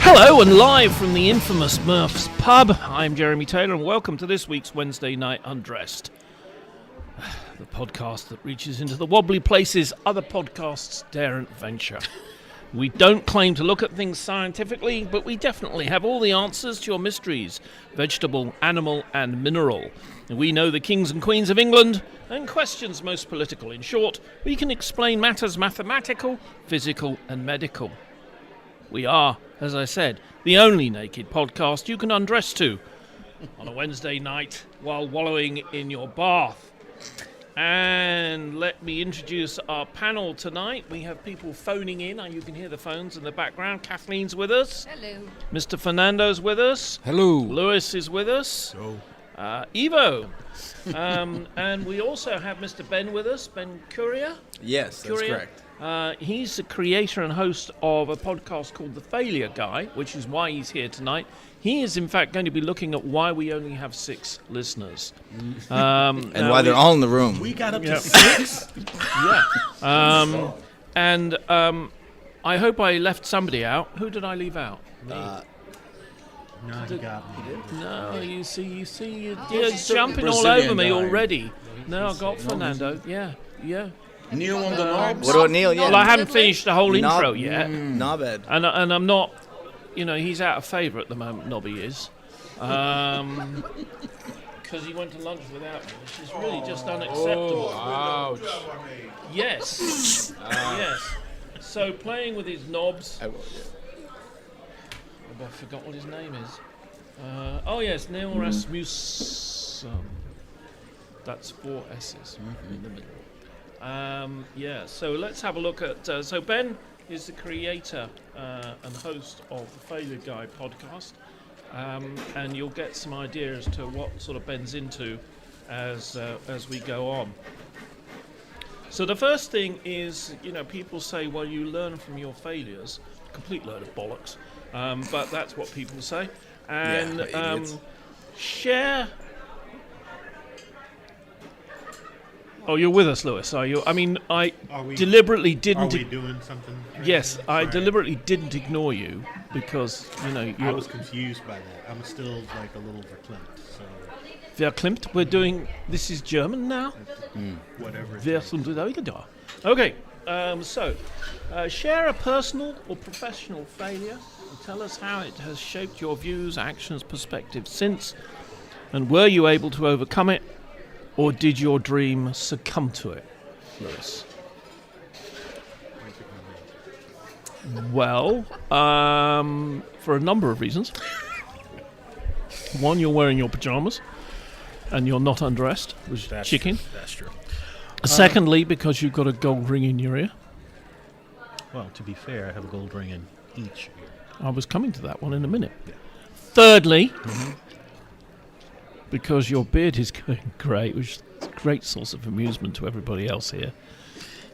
Hello and live from the infamous Murph's Pub, I'm Jeremy Taylor and welcome to this week's Wednesday Night Undressed. The podcast that reaches into the wobbly places other podcasts daren't venture. We don't claim to look at things scientifically, but we definitely have all the answers to your mysteries, vegetable, animal and mineral. And we know the kings and queens of England and questions most political. In short, we can explain matters mathematical, physical and medical. We are, as I said, the only naked podcast you can undress to on a Wednesday night while wallowing in your bath. And let me introduce our panel tonight. We have people phoning in. You can hear the phones in the background. Kathleen's with us. Hello. Mr. Fernando's with us. Hello. Lewis is with us. Hello. Evo. And we also have Mr. Ben with us. Ben Currier. Yes, that's Currier. correct. He's the creator and host of a podcast called The Failure Guy, which is why he's here tonight. He is, in fact, going to be looking at why we only have 6 listeners. And why they're all in the room. We got up to 6? Yeah. And I hope I left somebody out. Who did I leave out? No, you got me. No, you see, you're jumping all over me already. No, I got Fernando. Yeah. Neil on the knobs? What about Neil? Yeah. Well, I haven't finished the whole intro yet. Knobhead. And I'm not, he's out of favour at the moment, Nobby is. Because he went to lunch without me, which is really just unacceptable. Ouch. Yes. Yes. So playing with his knobs. I forgot what his name is. Yes, Neil Rasmussen. That's 4 S's in the middle. So let's have a look at... so Ben is the creator and host of the Failure Guy podcast. And you'll get some idea as to what sort of Ben's into as we go on. So the first thing is, people say, well, you learn from your failures. Complete load of bollocks. But that's what people say. And share... Oh, you're with us, Lewis, are you? I mean, I deliberately didn't... Are we doing something? Yes, I deliberately didn't ignore you because, I was confused by that. I'm still like a little verklempt, so... Verklempt, we're doing... This is German now? Whatever. Okay, share a personal or professional failure and tell us how it has shaped your views, actions, perspectives since, and were you able to overcome it? Or did your dream succumb to it, Lewis? Well, for a number of reasons. One, you're wearing your pajamas, and you're not undressed, which is chicken. That's true. Secondly, because you've got a gold ring in your ear. Well, to be fair, I have a gold ring in each ear. I was coming to that one in a minute. Yeah. Thirdly... because your beard is going great, which is a great source of amusement to everybody else here.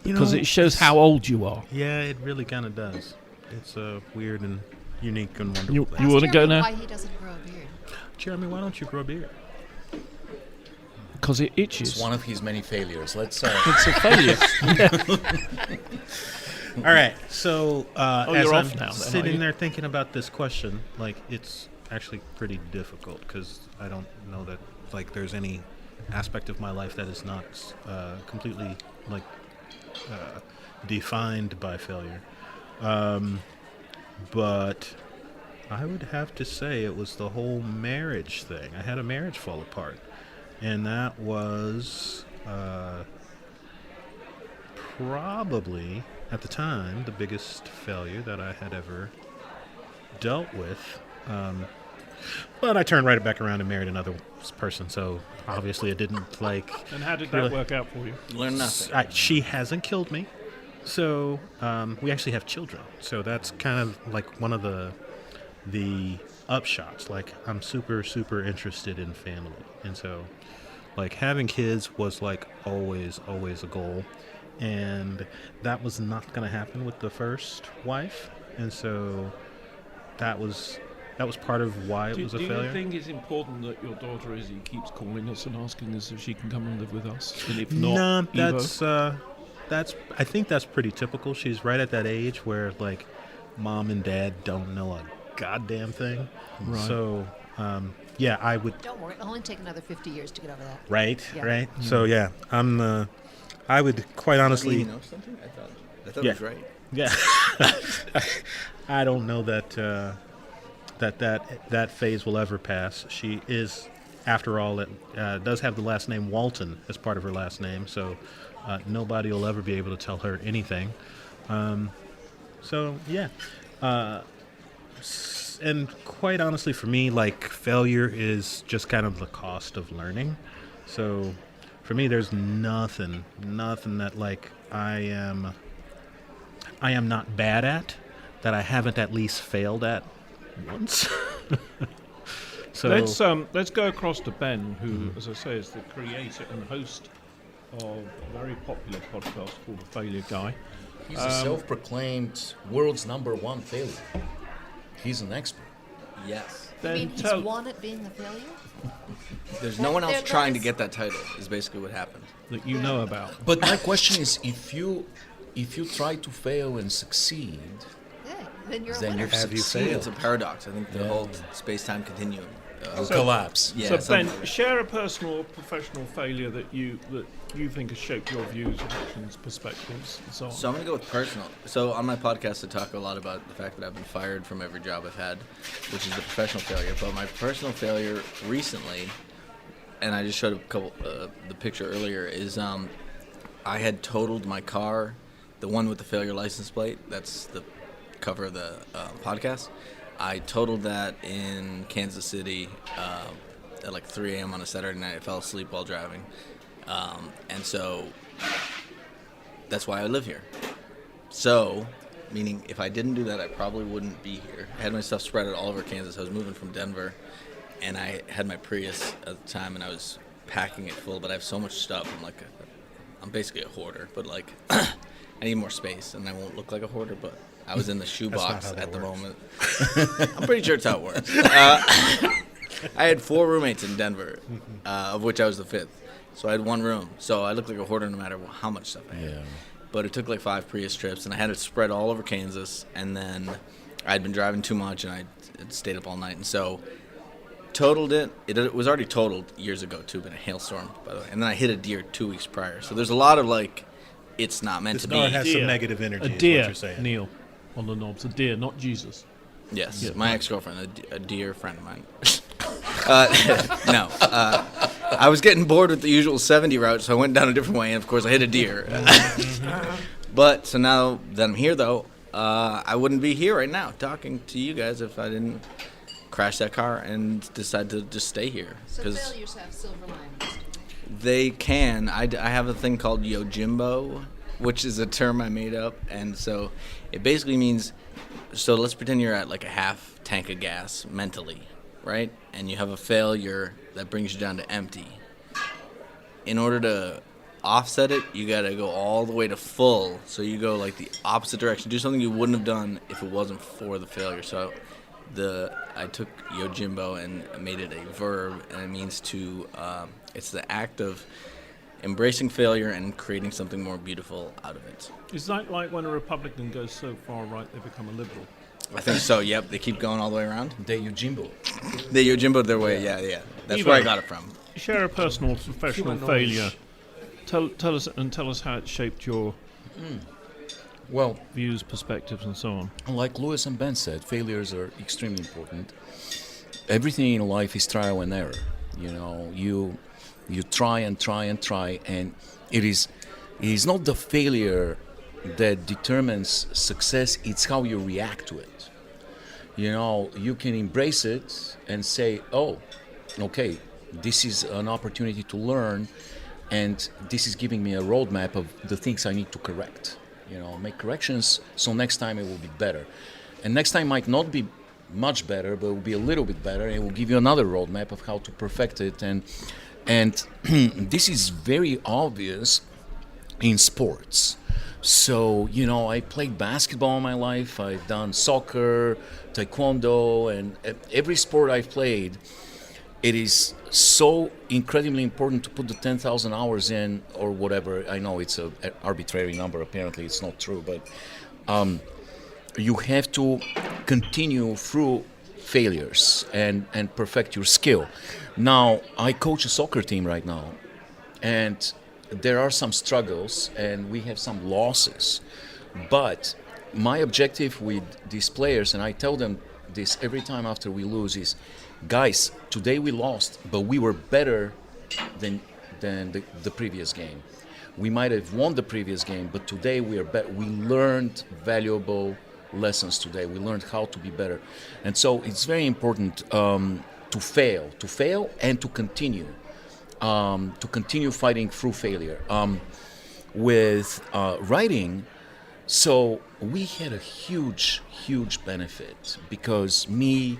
Because it shows how old you are. Yeah, it really kind of does. It's weird and unique and wonderful. You want to go now? Why he doesn't grow a beard? Jeremy, why don't you grow a beard? Because it itches. It's one of his many failures. Let's It's a failure. All right, so as you're I'm off now, then, sitting there thinking about this question, it's actually pretty difficult because I don't know that there's any aspect of my life that is not completely defined by failure. But I would have to say it was the whole marriage thing. I had a marriage fall apart, and that was probably at the time the biggest failure that I had ever dealt with. But I turned right back around and married another person, so obviously it didn't And how did that work out for you? Learn nothing. She hasn't killed me, so we actually have children. So that's kind of one of the upshots. I'm super, super interested in family, and so having kids was always a goal, and that was not going to happen with the first wife, and so that was part of why it was a failure. Do you think it's important that your daughter Izzy keeps calling us and asking us if she can come and live with us? And if not, no, I think that's pretty typical. She's right at that age where like mom and dad don't know a goddamn thing. Right. So yeah, I would. Don't worry, it'll only take another 50 years to get over that. Right. Yeah. Right. So yeah, I would quite honestly. You know something? I thought Yeah. it was right. Yeah. I don't know that that phase will ever pass. She is, after all, does have the last name Walton as part of her last name, so nobody will ever be able to tell her anything. So yeah. And quite honestly, for me, like, failure is just kind of the cost of learning. So for me, there's nothing that like I am not bad at that I haven't at least failed at once. So let's go across to Ben, who, as I say, is the creator and host of a very popular podcast called The Failure Guy. He's a self-proclaimed world's #1 failure. He's an expert. Yes. You Ben, mean he's won at being a failure? There's no one else There trying to goes- get that title, is basically what happened. that you know about. But my question is, if you try to fail and succeed, Yeah, then you're a then winner. you've Have you succeeded. It's a paradox. I think the Yeah. whole space-time continuum. Will collapse. Yeah, So something Ben, like that. share a personal or professional failure that you think has shaped your views, actions, perspectives, and so on. So I'm going to go with personal. So on my podcast, I talk a lot about the fact that I've been fired from every job I've had, which is the professional failure. But my personal failure recently, and I just showed a couple the picture earlier, is I had totaled my car, the one with the failure license plate. That's the cover of the podcast. I totaled that in Kansas City at like 3 a.m. on a Saturday night. I fell asleep while driving. And so that's why I live here. So, meaning if I didn't do that, I probably wouldn't be here. I had my stuff spread out all over Kansas. I was moving from Denver, and I had my Prius at the time, and I was packing it full, but I have so much stuff. I'm basically a hoarder, but like I need more space, and I won't look like a hoarder, but I was in the shoebox how that at the works. moment. I'm pretty sure it's how it works. I had 4 roommates in Denver, of which I was the 5th. So I had 1 room. So I looked like a hoarder no matter how much stuff I had. Yeah. But it took like 5 Prius trips, and I had it spread all over Kansas. And then I'd been driving too much, and I stayed up all night. And so totaled it. It was already totaled years ago, too, but a hailstorm, by the way. And then I hit a deer 2 weeks prior. So there's a lot of like, it's not meant this to car be. has Deer. some negative energy. A is what deer, you're saying. Neil, on the knobs. A deer, not Jesus. Yes, Yeah. my ex-girlfriend, a dear friend of mine. No. I was getting bored with the usual 70 route, so I went down a different way, and of course I hit a deer. But, so now that I'm here, though, I wouldn't be here right now talking to you guys if I didn't crash that car and decide to just stay here. So 'Cause failures have silver linings. they can. I have a thing called Yojimbo, which is a term I made up, and so it basically means, so let's pretend you're at like a half tank of gas mentally, right? And you have a failure that brings you down to empty. In order to offset it, you got to go all the way to full, so you go like the opposite direction. Do something you wouldn't have done if it wasn't for the failure. So I took Yojimbo and made it a verb, and it means to, it's the act of embracing failure and creating something more beautiful out of it. Is that like when a Republican goes so far right they become a liberal? I think so, yep. They keep going all the way around. They Yojimbo. They Yojimbo their way, yeah. That's Evo. where I got it from. Share a personal or professional Human failure. Tell us how it shaped your Well, views, perspectives, and so on. like Lewis and Ben said, failures are extremely important. Everything in life is trial and error. You know, you try and try and try, and it is not the failure that determines success, it's how you react to it. You know, you can embrace it and say, oh, okay, this is an opportunity to learn, and this is giving me a roadmap of the things I need to correct. You know, make corrections so next time it will be better. And next time might not be much better, but it will be a little bit better, and it will give you another roadmap of how to perfect it. And this is very obvious in sports. So, you know, I played basketball all my life. I've done soccer, taekwondo, and every sport I've played, it is so incredibly important to put the 10,000 hours in, or whatever. I know it's an arbitrary number. Apparently, it's not true, but you have to continue through failures and perfect your skill. Now, I coach a soccer team right now, and there are some struggles, and we have some losses. But my objective with these players, and I tell them this every time after we lose, is, guys, today we lost, but we were better than the previous game. We might have won the previous game, but today we are better. We learned valuable lessons today. We learned how to be better. And so it's very important to fail and to continue fighting through failure. With writing, so we had a huge benefit because me,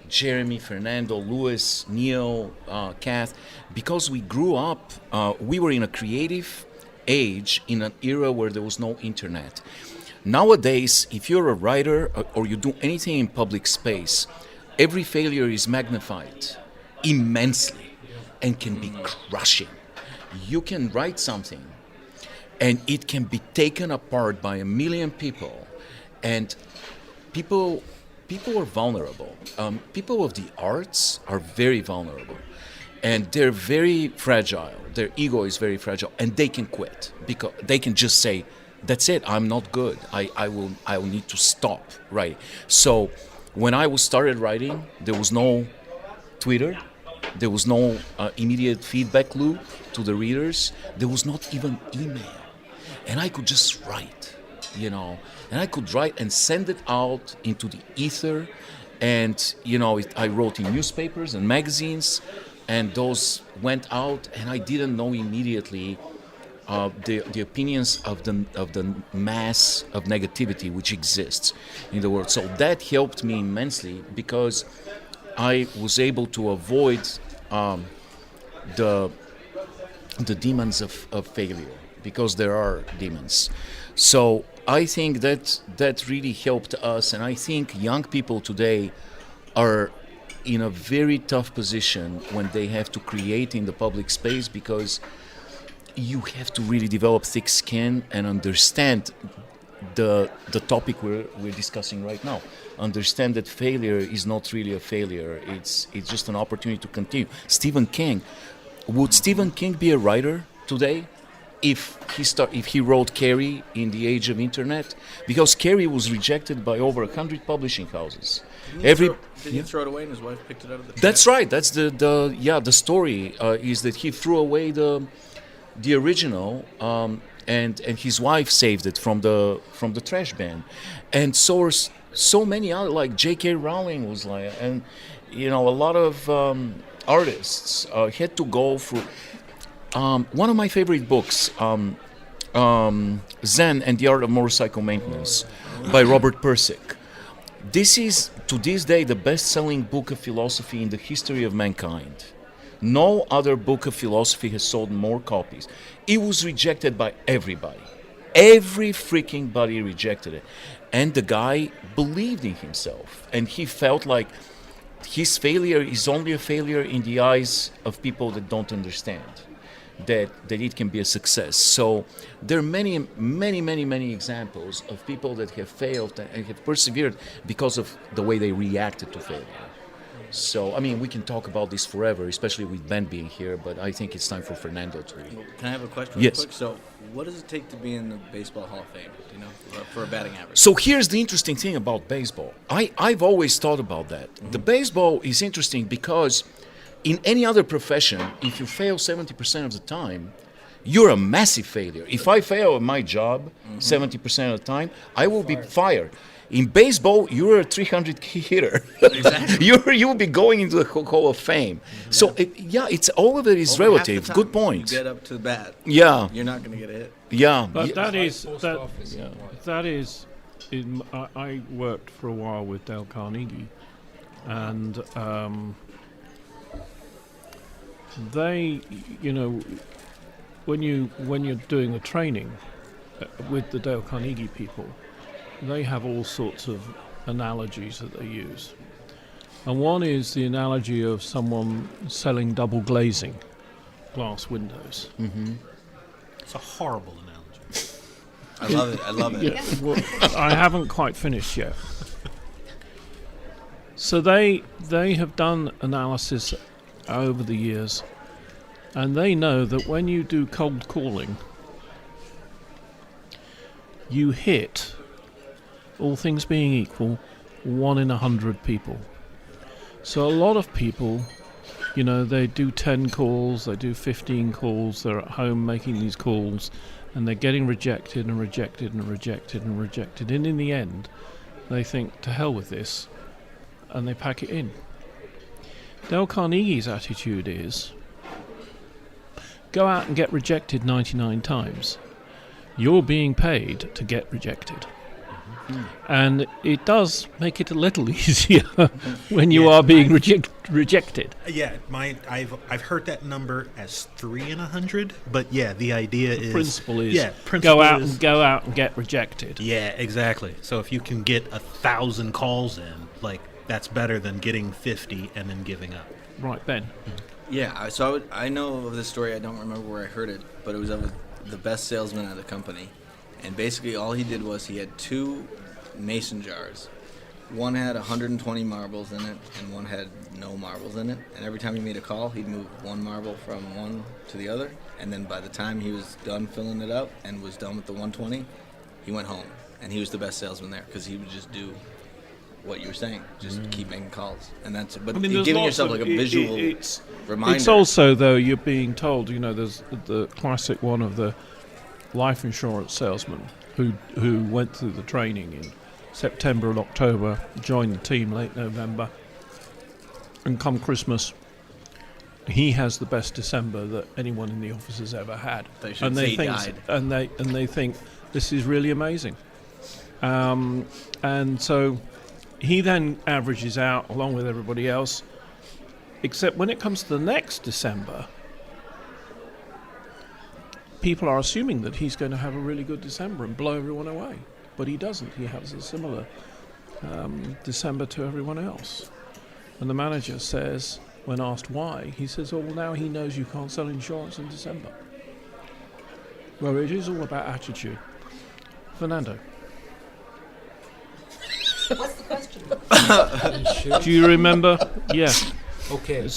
Jeremy, Fernando, Louis, Neil, Kath, because we grew up, we were in a creative age in an era where there was no internet. Nowadays, if you're a writer or you do anything in public space, every failure is magnified immensely and can be crushing. You can write something and it can be taken apart by a million people, and people are vulnerable. People of the arts are very vulnerable, and they're very fragile. Their ego is very fragile, and they can quit because they can just say, "That's it. I'm not good. I will need to stop." Right. So when I started writing, there was no Twitter. There was no immediate feedback loop to the readers. There was not even email. And I could just write, and I could write and send it out into the ether. And, I wrote in newspapers and magazines, and those went out, and I didn't know immediately the opinions of the mass of negativity which exists in the world. So that helped me immensely because I was able to avoid the demons of failure, because there are demons. So I think that really helped us, and I think young people today are in a very tough position when they have to create in the public space, because you have to really develop thick skin and understand the topic we're discussing right now. Understand that failure is not really a failure. It's just an opportunity to continue. Stephen King. Would Stephen King be a writer today if he wrote Carrie in the age of internet? Because Carrie was rejected by over 100 publishing houses. Did he throw it away and his wife picked it out of the trash? That's right. That's the story is that he threw away the original, and his wife saved it from the trash bin. And so many other, like J.K. Rowling was like, and a lot of artists had to go through. One of my favorite books, Zen and the Art of Motorcycle Maintenance by Robert Pirsig. This is, to this day, the best-selling book of philosophy in the history of mankind. No other book of philosophy has sold more copies. It was rejected by everybody. Every freaking body rejected it. And the guy believed in himself. And he felt like his failure is only a failure in the eyes of people that don't understand that it can be a success. So there are many examples of people that have failed and have persevered because of the way they reacted to failure. So, we can talk about this forever, especially with Ben being here, but I think it's time for Fernando to... Can I have a question Yes. real quick? So, what does it take to be in the Baseball Hall of Fame, for a batting average? So here's the interesting thing about baseball. I've always thought about that. Mm-hmm. The baseball is interesting because in any other profession, if you fail 70% of the time, you're a massive failure. If I fail at my job 70% of the time, I will be fired. In baseball, you're a 300 hitter. Exactly. You'll be going into the Hall of Fame. Mm-hmm. So, it's all of it is Over relative. half the time Good point. You get up to the bat. Yeah. You're not going to get a hit. Yeah. But that is. I worked for a while with Dale Carnegie, and they, when you're doing the training with the Dale Carnegie people, they have all sorts of analogies that they use. And one is the analogy of someone selling double glazing glass windows. Mm-hmm. It's a horrible analogy. I love it. I love it. Yeah, well, I haven't quite finished yet. So they have done analysis over the years, and they know that when you do cold calling, you hit, all things being equal, 1 in 100 people. So a lot of people, you know, they do 10 calls, they do 15 calls, they're at home making these calls, and they're getting rejected and rejected and rejected and rejected. And in the end, they think, to hell with this, and they pack it in. Dale Carnegie's attitude is, go out and get rejected 99 times. You're being paid to get rejected. And it does make it a little easier when you are being rejected. Yeah, I've heard that number as 3 in 100, but yeah, the idea is Principle is principle go out and get rejected. Yeah, exactly. So if you can get 1,000 calls in, like that's better than getting 50 and then giving up. Right, Ben. Yeah, so I know of this story. I don't remember where I heard it, but it was of the best salesman at the company. And basically all he did was he had 2 mason jars. One had 120 marbles in it, and one had no marbles in it. And every time he made a call, he'd move 1 marble from one to the other. And then by the time he was done filling it up and was done with the 120, he went home. And he was the best salesman there because he would just do what you were saying, just keep making calls. And that's, but there's giving lots yourself of- like a visual reminder. It's also, though, you're being told, you know, there's the classic one of the life insurance salesman who went through the training in September and October, joined the team late November, and come Christmas, he has the best December that anyone in the office has ever had. They should say he think, died. And they think this is really amazing. And so he then averages out along with everybody else, except when it comes to the next December, people are assuming that he's going to have a really good December and blow everyone away. But he doesn't. He has a similar December to everyone else. And the manager says, when asked why, he says, oh, well, now he knows you can't sell insurance in December. Well, it is all about attitude. Fernando, What's the question? do you remember? Yeah. Okay.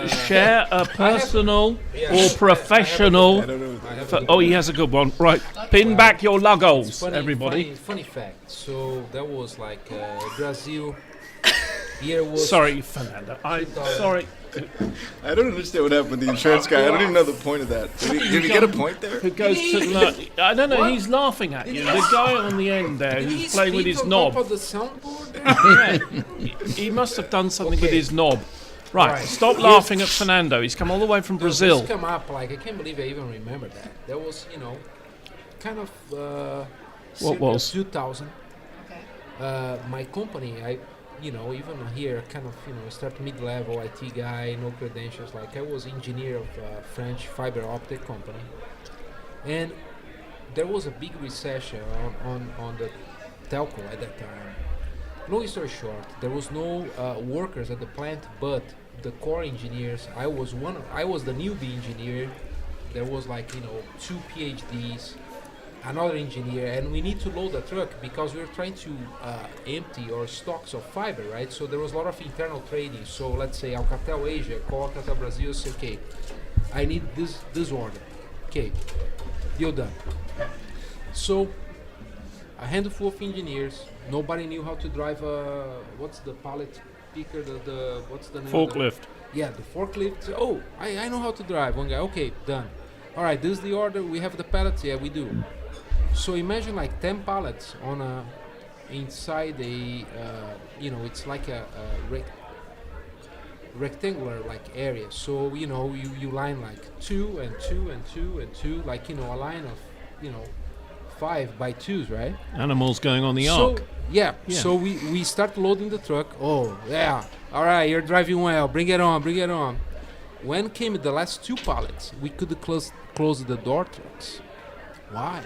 Share a personal or professional... he has a good one. Right, pin back your logos, everybody. Funny fact. So that was like Brazil. Year was Sorry, Fernando. Sorry. I don't understand what happened with the insurance guy. I don't even know the point of that. Did he get a point there? Who goes to I don't know. He's laughing at you. The guy on the end there Did he who's playing with speak his on knob. top of the soundboard there? Yeah. He must have done something with Okay. his knob. Right. Stop Here's- laughing at Fernando. He's come all the way from Brazil. This come up like I can't believe I even remember that. That was kind of circa was? 2000. Okay. My company, even here, kind of, start mid-level IT guy, no credentials. Like I was engineer of a French fiber optic company, and there was a big recession on the telco at that time. Long story short, there was no workers at the plant, but the core engineers. I was the newbie engineer. There was 2 PhDs, another engineer, and we need to load the truck because we were trying to empty our stocks of fiber, right? So there was a lot of internal trading. So let's say Alcatel Asia call Alcatel Brazil, say, okay, I need this order. Okay, deal done. So a handful of engineers. Nobody knew how to drive what's the pallet picker? What's the name? Forklift. Yeah, the forklift. Oh, I know how to drive. One guy. Okay, done. All right, this is the order. We have the pallets. Yeah, we do. So imagine 10 pallets on inside a it's like a rectangular area. So you line 2 and 2 and 2 and 2, a line of 5 by 2s, right? Animals going on the So ark. yeah. So we start loading the truck. Oh yeah. All right, you're driving well. Bring it on. Bring it on. When came the last 2 pallets, we could close the door trucks. Why?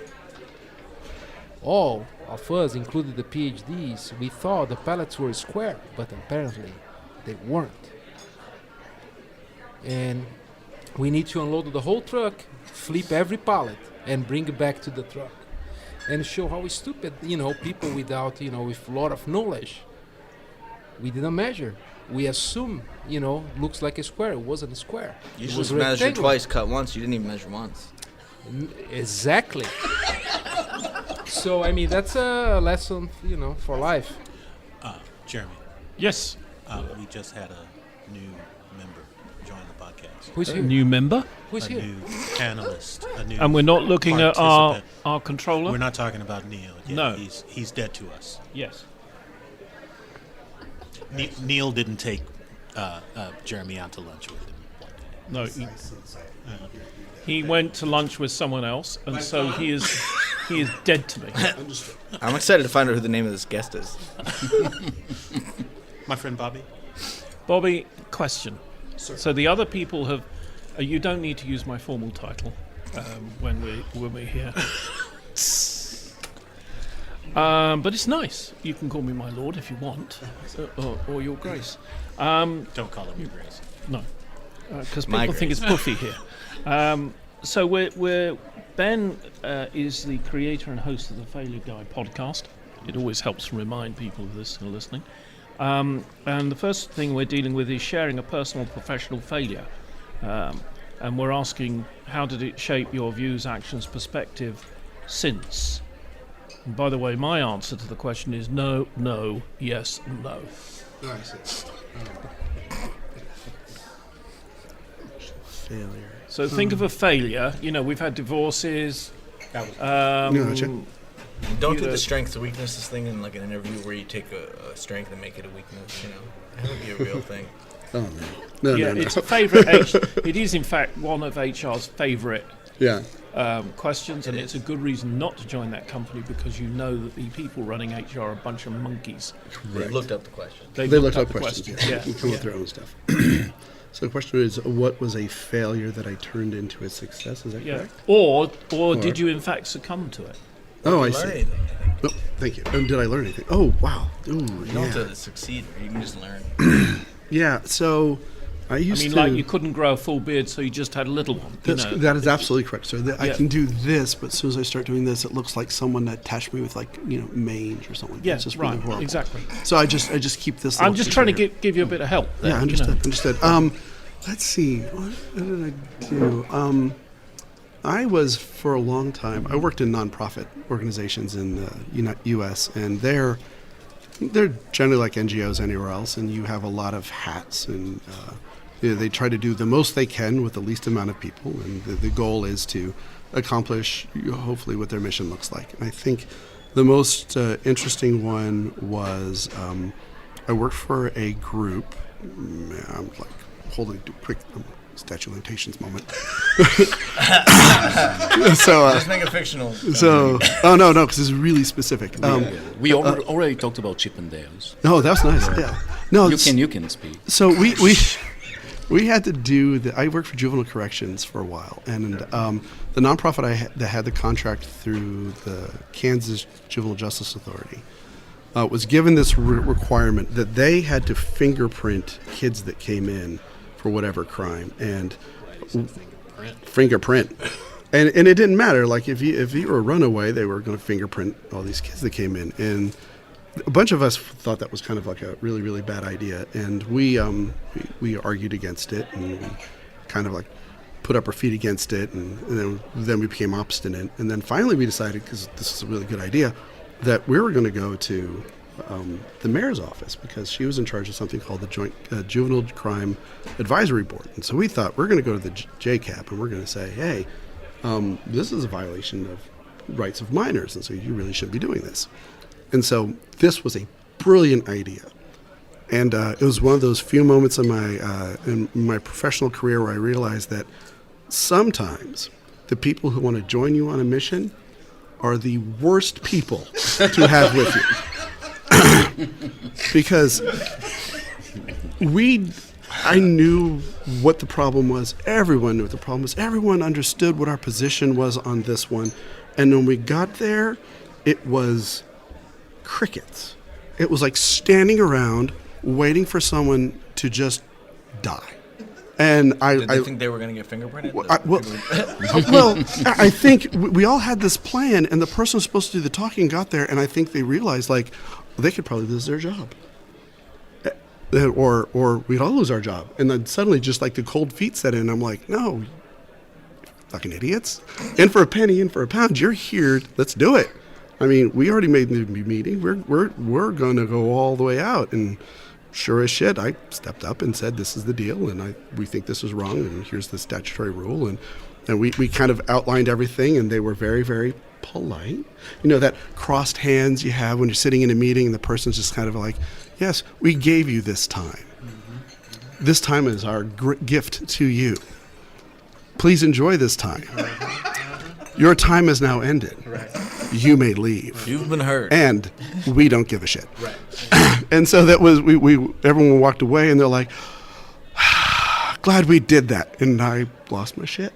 All of us, including the PhDs, we thought the pallets were square, but apparently They weren't. And we need to unload the whole truck, flip every pallet, and bring it back to the truck. And show how stupid, people without, with a lot of knowledge. We didn't measure. We assume, looks like a square. It wasn't a square. You It should was just measure rectangular. twice, cut once. You didn't even measure once. Exactly. So, that's a lesson, for life. Jeremy, Yes. we just had a new member join the podcast. Who's A here? new member. Who's A here? new panelist. A new And we're not looking at our participant. controller? We're not talking about Neil. Yet. No. He's dead to us. Yes. Neil didn't take Jeremy out to lunch with him. No. He went to lunch with someone else, and so he is dead to me. I'm excited to find out who the name of this guest is. My friend Bobby. Bobby, question. So the other people have. You don't need to use my formal title when we're here. But it's nice. You can call me my lord if you want, or your grace. Don't call him your grace. No, because My people think grace. it's puffy here. So we're Ben is the creator and host of the Failure Guy podcast. It always helps to remind people of this who are listening. And the first thing we're dealing with is sharing a personal professional failure. And we're asking, how did it shape your views, actions, perspective since? And by the way, my answer to the question is no, no, yes, no. Failure. So think of a failure. We've had divorces. Don't do Either- the strengths to weaknesses thing in like an interview where you take a strength and make it a weakness. That would be a real thing. Oh no. Yeah, No. it's a favourite. It is in fact one of HR's favourite Yeah. questions, and it's a good reason not to join that company because you know that the people running HR are a bunch of monkeys. They looked up the question. They looked up the questions. Yeah. You come up with their own stuff. So the question is, what was a failure that I turned into a success? Is that Yeah. correct? Or did you in fact succumb to it? Oh, I Learn see. anything, I think. Oh, thank you. Did I learn anything? Oh, wow. Ooh, You don't yeah. have to succeed. You can just learn. Yeah. So I used to. Like you couldn't grow a full beard, so you just had a little one. That is absolutely correct, sir. I Yeah. can do this, but as soon as I start doing this, it looks like someone attached me with mange or something. Yeah, It's just right. really horrible. Exactly. So I just keep this. I'm little just trying to feature give you a bit of help. here. There, Yeah, understood. Let's see. What did I do? I was for a long time. I worked in nonprofit organizations in the U.S. and they're generally like NGOs anywhere else, and you have a lot of hats, and they try to do the most they can with the least amount of people, and the goal is to accomplish hopefully what their mission looks like. And I think the most interesting one was I worked for a group. I'm like holding a quick statute of limitations moment. Just make a fictional. Oh no, because it's really specific. We already talked about Chippendales. No, that's nice. Yeah. No, You can speak. So we had to do. I worked for juvenile corrections for a while, and the nonprofit that had the contract through the Kansas Juvenile Justice Authority was given this requirement that they had to fingerprint kids that came in for whatever crime, and fingerprint. And it didn't matter. Like if you were a runaway, they were going to fingerprint all these kids that came in, and a bunch of us thought that was kind of like a really, really bad idea, and we argued against it, and we kind of like put up our feet against it, and then we became obstinate, and then finally we decided, because this is a really good idea, that we were going to go to the mayor's office because she was in charge of something called the Joint Juvenile Crime Advisory Board, and so we thought we're going to go to the JCAP and we're going to say, hey, this is a violation of rights of minors, and so you really shouldn't be doing this. And so this was a brilliant idea. And it was one of those few moments in my professional career where I realized that sometimes the people who want to join you on a mission are the worst people to have with you. Because I knew what the problem was. Everyone knew what the problem was. Everyone understood what our position was on this one. And when we got there, it was crickets. It was like standing around waiting for someone to just die. And Did they think they were going to get fingerprinted? I think we all had this plan, and the person who was supposed to do the talking got there, and I think they realized, like, they could probably lose their job. Or we'd all lose our job. And then suddenly just like the cold feet set in. I'm like, no, fucking idiots. In for a penny, in for a pound. You're here. Let's do it. I mean, we already made the meeting. We're going to go all the way out. And sure as shit, I stepped up and said, this is the deal. And we think this is wrong. And here's the statutory rule. And we kind of outlined everything. And they were very, very polite. You know, that crossed hands you have when you're sitting in a meeting and the person's just kind of like, yes, we gave you this time. This time is our gift to you. Please enjoy this time. Your time has now ended. You may leave. You've been heard. And we don't give a shit. And so that was, everyone walked away and they're like, glad we did that. And I lost my shit.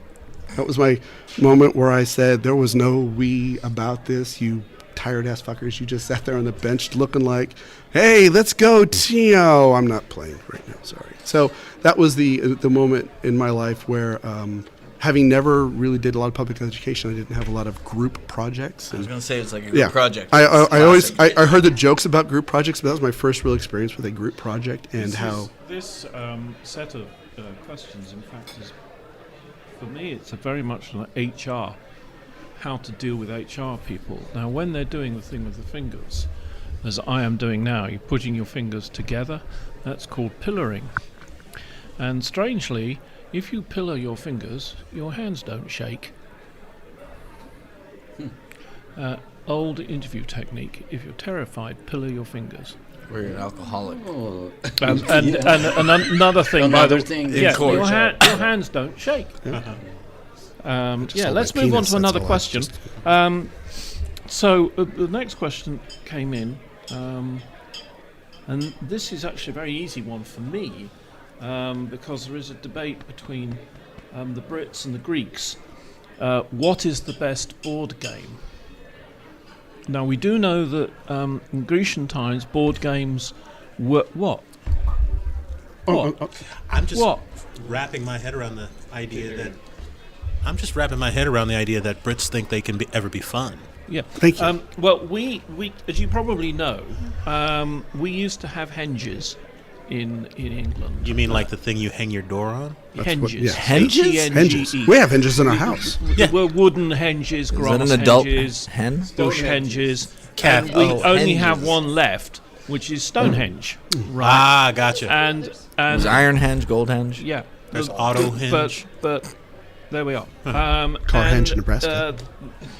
That was my moment where I said, there was no we about this, you tired ass fuckers. You just sat there on the bench looking like, hey, let's go, Tio. I'm not playing right now, sorry. So that was the moment in my life where, having never really did a lot of public education, I didn't have a lot of group projects. I was going to say it's like a group project. I heard the jokes about group projects, but that was my first real experience with a group project and This set of questions, in fact, is, for me, it's very much like HR. How to deal with HR people. Now, when they're doing the thing with the fingers, as I am doing now, you're putting your fingers together. That's called pillaring. And strangely, if you pillar your fingers, your hands don't shake. Old interview technique. If you're terrified, pillar your fingers. Or you're an alcoholic. Oh. And another thing. Another thing. Yeah, your hands don't shake. Let's move on to another question. So the next question came in, and this is actually a very easy one for me, because there is a debate between the Brits and the Greeks. What is the best board game? Now, we do know that in Grecian times, board games were what? I'm just wrapping my head around the idea that Brits think they can ever be fun. Yeah. Thank you. Well, we as you probably know, we used to have henges in England. You mean like the thing you hang your door on? Henges. Henges? Henges. We have henges in our house. There were wooden henges, grass Is that an adult henges, hen? bush henges. Cat. And we only henges. have one left, which is Stonehenge. Right. Ah, gotcha. And There's Ironhenge, Goldhenge. yeah. There's Autohenge. But there we are. Carhenge in Nebraska.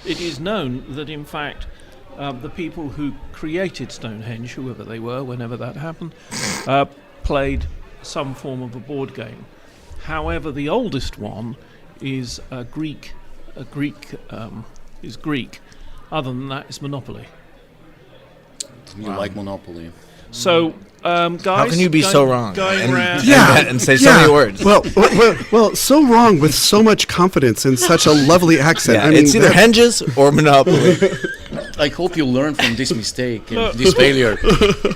It is known that, in fact, the people who created Stonehenge, whoever they were, whenever that happened, played some form of a board game. However, the oldest one is Greek. Is Greek. Other than that, it's Monopoly. You like Monopoly. So, guys, How can you be so wrong and say so many words? Well, so wrong with so much confidence and such a lovely accent. Yeah, I mean, it's either henges or Monopoly. I hope you learn from this mistake and this failure,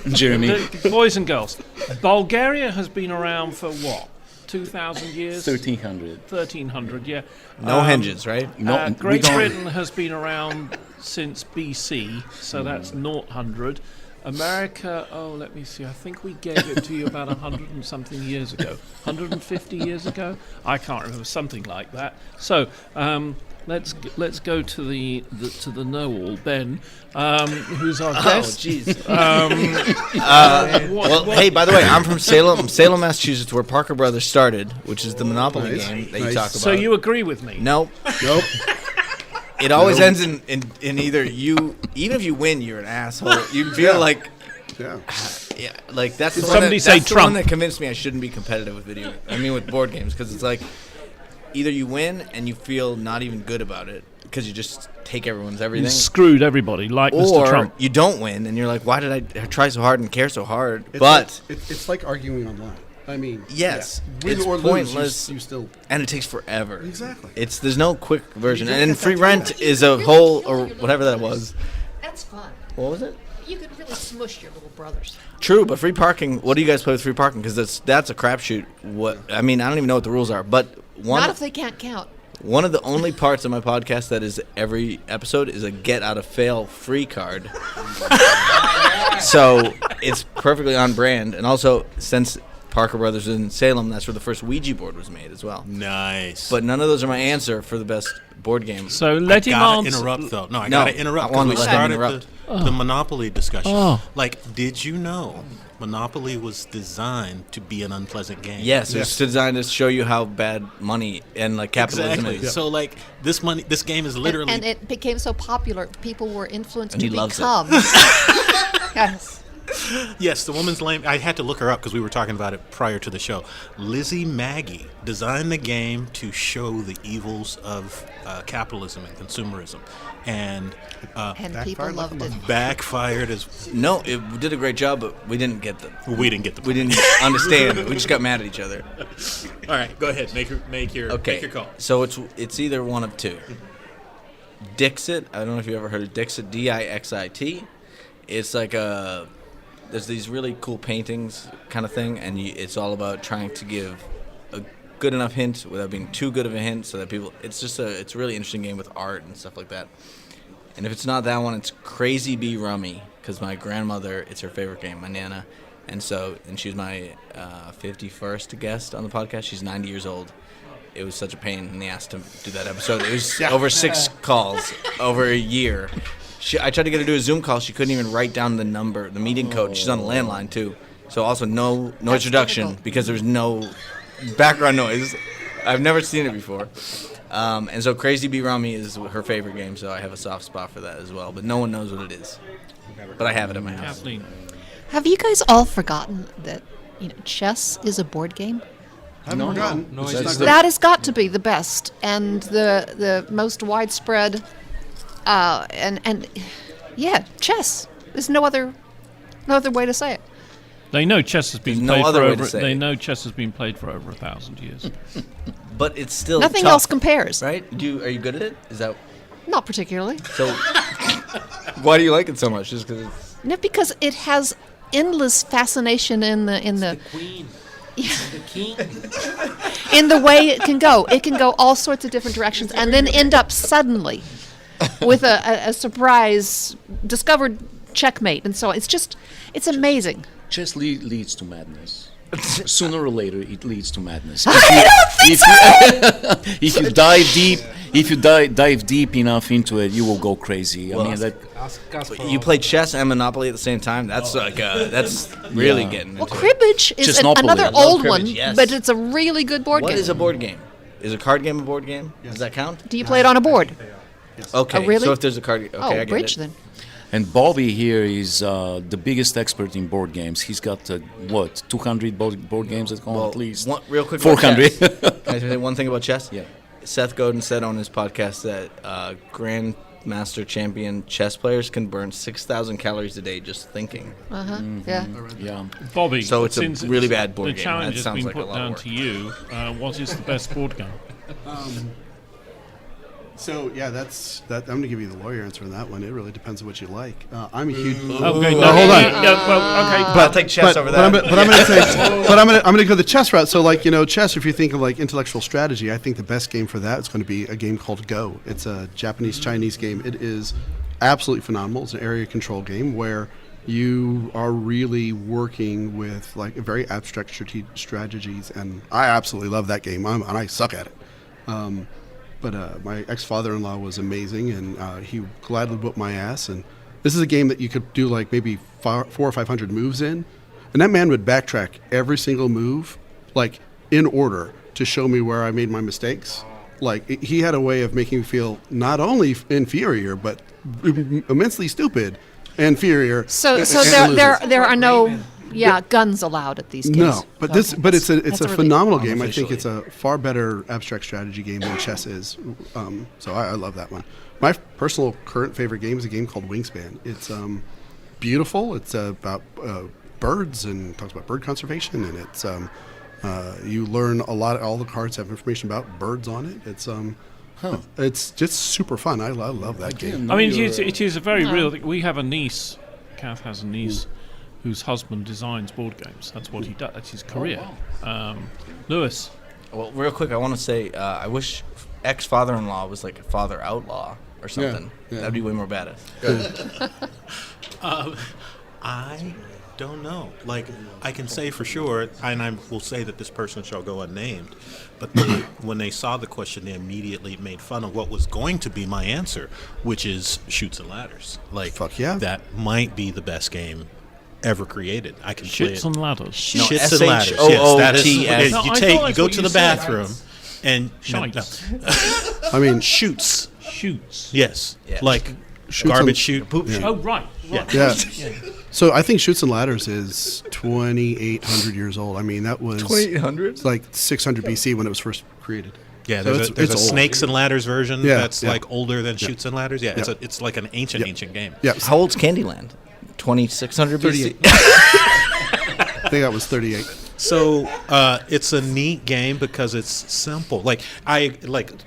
Jeremy. Boys and girls, Bulgaria has been around for what? 2,000 years? 1300. 1,300, yeah. No henges, right? No, Great Britain has been around since BC, so that's 0 America, let me see, I think we gave it to you about 100 and something years ago. 150 years ago? I can't remember, something like that. So, let's go to the know-all, Ben, who's our guest. Oh, jeez. Hey, by the way, I'm from Salem, Massachusetts, where Parker Brothers started, which is the Monopoly game that you talk about. So you agree with me? Nope. It always ends in either you, even if you win, you're an asshole. You feel like, like that's the Somebody say the Trump. one that convinced me I shouldn't be competitive with with board games, because it's like either you win and you feel not even good about it because you just take everyone's everything. You screwed everybody, like Mr. Or Trump. you don't win and you're like, why did I try so hard and care so hard? it's like arguing online. I mean, yes, win it's or pointless. lose, you still And it takes forever. Exactly. There's no quick version. don't And get free that rent time. is a whole, or whatever that was. That's fun. What was it? you could really smush your little brothers. True, but free parking. What do you guys play with free parking? Because that's a crapshoot. What I mean, I don't even know what the rules are. But Not if they can't count. one of the only parts of my podcast that is every episode is a get out of fail free card. So it's perfectly on brand. And also, since Parker Brothers in Salem, that's where the first Ouija board was made as well. Nice. But none of those are my answer for the best board game. So let him gotta answer. interrupt though. No, I No, gotta interrupt I wanna because we let him started interrupt. the Monopoly discussion. Oh. Like, did you know Monopoly was designed to be an unpleasant game? Yes, it's designed to show you how bad money and like capitalism Exactly. is. So like this game is literally And it became so popular, people were influenced And to he loves it. become. Yes. yes, the woman's name. I had to look her up because we were talking about it prior to the show. Lizzie Maggie designed the game to show the evils of capitalism and consumerism, and And people loved it. backfired as No, it did a great job, but we didn't get the. we didn't get the. We didn't understand. We just got mad at each other. All right, go ahead. Make your call. So it's either one of two. Dixit. I don't know if you ever heard of Dixit. Dixit. It's like there's these really cool paintings kind of thing, and it's all about trying to give a good enough hint without being too good of a hint, so that people. It's a really interesting game with art and stuff like that. And if it's not that one, it's Crazy Bee Rummy, because my grandmother, it's her favorite game, my Nana, and she was my 51st guest on the podcast. She's 90 years old. It was such a pain in the ass to do that episode. It was over 6 calls over a year. I tried to get her to do a Zoom call. She couldn't even write down the number, the meeting code. She's on a landline too, so also no noise reduction difficult. because there's no background noise. I've never seen it before, and so Crazy Bee Rummy is her favorite game. So I have a soft spot for that as well. But no one knows what it is. But I have it at my house. Kathleen. Have you guys all forgotten that chess is a board game? No, That has got to be the best and the most widespread. Chess. There's no other way to say it. They know chess has been There's no played other for way over. to say They it. know chess has been played for over 1,000 years. But it's still Nothing tough, else compares. right? Are you good at it? Is that Not particularly. so? Why do you like it so much? Just because it's No, because it has endless fascination in the Queen. The king. in the way it can go. It can go all sorts of different directions and then end up suddenly with a surprise discovered checkmate. And so it's amazing. Chess leads to madness. Sooner or later, it leads to madness. I don't think so! If you dive deep, dive deep enough into it, you will go crazy. I mean, that Ask Kasparov. you play chess and Monopoly at the same time. That's that's really getting into Well, it. cribbage is Chessnopoly. another I love old one, cribbage, yes. but it's a really good board What game. is a board game? Is a card game a board game? Does that count? Do you play it on a board? Okay. Oh, really? So if there's a card, okay, I get bridge it. then. And Bobby here is the biggest expert in board games. He's got 200 board games at home Well, at least. real quick. about 400. chess. Can I say one thing about chess? Yeah. Seth Godin said on his podcast that Grandmaster champion chess players can burn 6,000 calories a day just thinking. Yeah. Yeah. Bobby, So it's a since really bad board the game. challenge That has sounds been like a put lot of down work. to you. What is the best board game? So yeah, I'm going to give you the lawyer answer on that one. It really depends on what you like. I'm a huge. Okay, no, hold on. Okay, I'll take chess over that. I'm going to go the chess route. So chess. If you think of like intellectual strategy, I think the best game for that is going to be a game called Go. It's a Japanese-Chinese game. It is absolutely phenomenal. It's an area control game where you are really working with like very abstract strategies, and I absolutely love that game. And I suck at it. But my ex-father-in-law was amazing, and he gladly whooped my ass. And this is a game that you could do like maybe 400 or 500 moves in, and that man would backtrack every single move, like in order, to show me where I made my mistakes. Like he had a way of making me feel not only inferior, but immensely stupid, inferior. So and there are no guns allowed at these games. No, but it's a That's phenomenal game. I think it's a far better abstract strategy game than chess is. So I love that one. My personal current favorite game is a game called Wingspan. It's beautiful. It's about birds and talks about bird conservation, and it's you learn a lot. All the cards have information about birds on it. It's just super fun. I love that game. I mean, it is a very real thing. We have a niece Kath has a niece whose husband designs board games. That's what he does. That's his career. Lewis. Well, real quick, I want to say I wish ex-father-in-law was like a father outlaw or something. Yeah. That'd be way more badass. I don't know. Like, I can say for sure, and I will say that this person shall go unnamed, but when they saw the question, they immediately made fun of what was going to be my answer, which is Chutes and Ladders. Like, Fuck yeah. that might be the best game ever created. I can play Shits it. and ladders. No, Shits and Ladders. SHOOTS. Yes, that is. No, I You thought go that's to what the you said. bathroom, and Shites. I mean, shoots. Shoots. Yes, Yeah. like Shoots garbage and- chute, poop chute. Oh, right. yeah. So I think Chutes and Ladders is 2,800 years old. I mean, that was 2,800? like 600 BC when it was first created. Yeah, So there's it's a old. Snakes and Ladders version Yeah, that's yeah. like older than Chutes and Ladders. Yeah, Yeah. it's like an ancient game. Yeah, How old's Candyland? 2,600 BC? 38. I think that was 38. So it's a neat game because it's simple.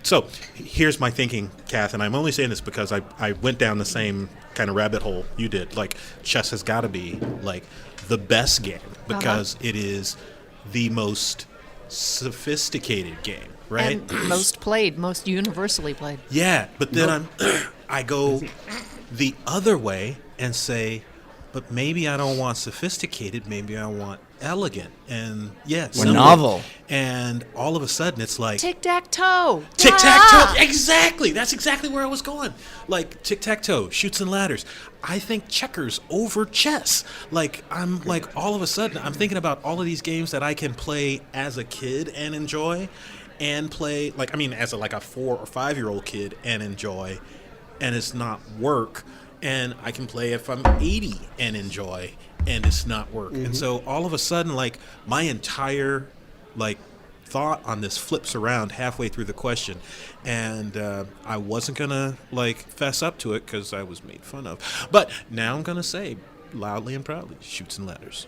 So here's my thinking, Kath, and I'm only saying this because I went down the same kind of rabbit hole you did. Like, chess has got to be like the best game because it is the most sophisticated game, right? And most played, most universally played. Yeah, but then I go the other way and say, but maybe I don't want sophisticated, maybe I want elegant and simple. novel. And all of a sudden it's like Tic-tac-toe. tic-tac-toe. Exactly. That's exactly where I was going. Like tic-tac-toe, Chutes and Ladders. I think checkers over chess. Like, I'm like, all of a sudden I'm thinking about all of these games that I can play as a kid and enjoy, and play as a 4 or 5 year old kid and enjoy, and it's not work. And I can play if I'm 80 and enjoy, and it's not work. And so all of a sudden, like, my entire thought on this flips around halfway through the question, and I wasn't gonna fess up to it because I was made fun of. But now I'm gonna say loudly and proudly, Chutes and Ladders.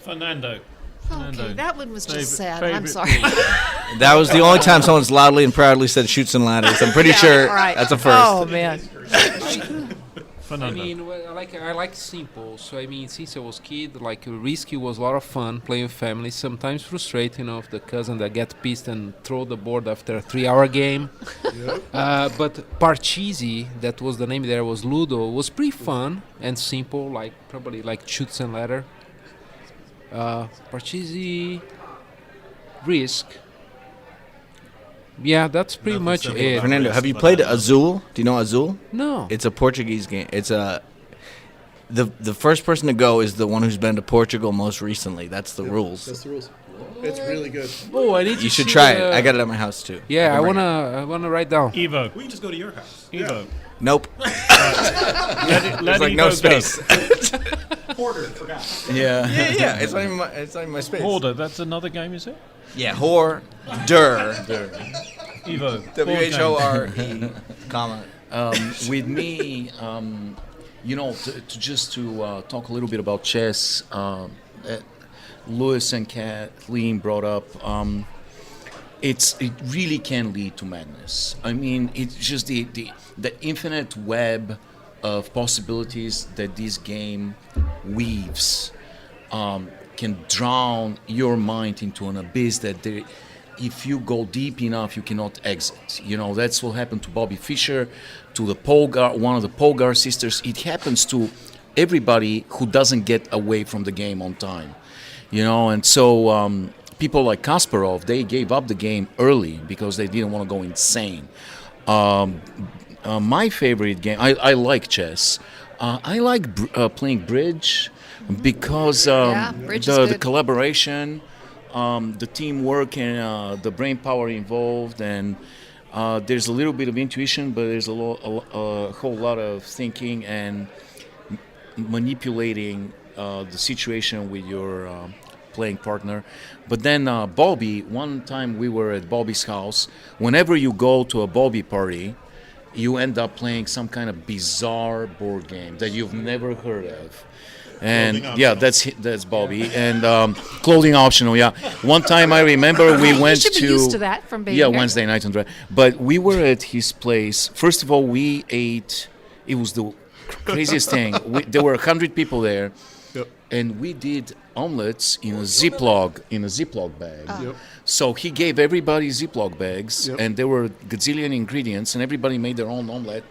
Fernando. Okay, that one was just Favorite- sad. I'm favorite sorry. That was the only time someone's loudly and proudly said Chutes and Ladders. I'm pretty sure Right. that's a first. Oh, man. I Fernando. mean, well, I like simple. So I mean, since I was kid, risky was a lot of fun playing with family. Sometimes frustrating, of the cousin that get pissed and throw the board after a 3-hour game. But Parcheesi, that was the name there, was Ludo. Was pretty fun and simple, probably like Chutes and Ladder. Parcheesi, Risk. Yeah, that's pretty Nothing much simple it. about Fernando, Risk, have you but played I love Azul? Do you know Azul? No. It's a Portuguese game. It's the first person to go is the one who's been to Portugal most recently. That's the rules. That's the rules. It's really good. Oh, I need to You should see try the- it. I got it at my house too. Yeah, I can bring it. wanna write down. Evo. We can just go to your house. Evo. Nope. Let There's like Evo no go. space. Porter forgot. Yeah. Yeah. It's not in my space. Order. That's another game, is it? Yeah. Hor. Der. Evo. WHORE, comma. With me, to talk a little bit about chess, Lewis and Kathleen brought up, it really can lead to madness. I mean, it's just the infinite web of possibilities that this game weaves can drown your mind into an abyss that if you go deep enough, you cannot exit. That's what happened to Bobby Fischer, to the Polgar, one of the Polgar sisters. It happens to everybody who doesn't get away from the game on time. And so people like Kasparov, they gave up the game early because they didn't want to go insane. My favorite game, I like chess. I like playing bridge because bridge is the good. collaboration, the teamwork, and the brain power involved, and there's a little bit of intuition, but there's a whole lot of thinking and manipulating the situation with your playing partner. But then Bobbi, one time we were at Bobbi's house. Whenever you go to a Bobbi party, you end up playing some kind of bizarre board game that you've never heard of. And yeah, that's Bobbi. And clothing optional, yeah. One time I remember we went You should be used to that from being here. Wednesday night on Drive. But we were at his place. First of all, we ate. It was the craziest thing. There were 100 people there, Yep. and we did omelets in a Ziploc bag. Yep. So he gave everybody Ziploc bags, Yep. and there were gazillion ingredients, and everybody made their own omelet.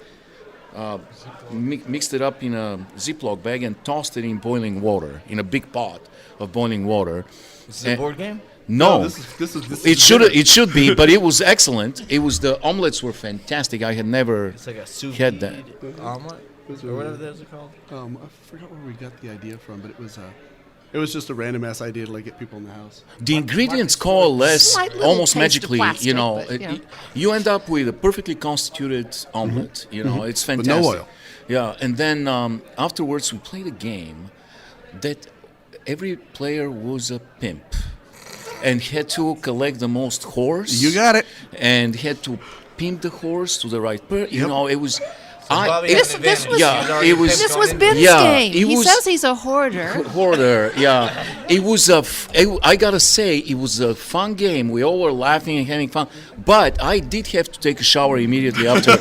Mixed it up in a Ziploc bag and tossed it in boiling water, in a big pot of boiling water. Is this a board game? No, This is it should be, but it was excellent. The omelets were fantastic. I had never It's like a sous had vide that. omelet or whatever those are called. I forgot where we got the idea from, but it was just a random ass idea to like get people in the house. The ingredients coalesce Slight little almost taste of magically. plastic, You know, but, yeah. you end up with a perfectly constituted omelet. You know, it's With fantastic. no oil. Yeah, and then afterwards we played a game that every player was a pimp and had to collect the most horse. You got it. And had to pimp the horse to the right person. You Yep. know, it was. Bobby it- had This- an this advantage. was- Yeah, He's already it was- pimped This going was in. Ben's Yeah, game. it He was- says he's a hoarder. Hoarder, yeah. It was I gotta say, it was a fun game. We all were laughing and having fun. But I did have to take a shower immediately after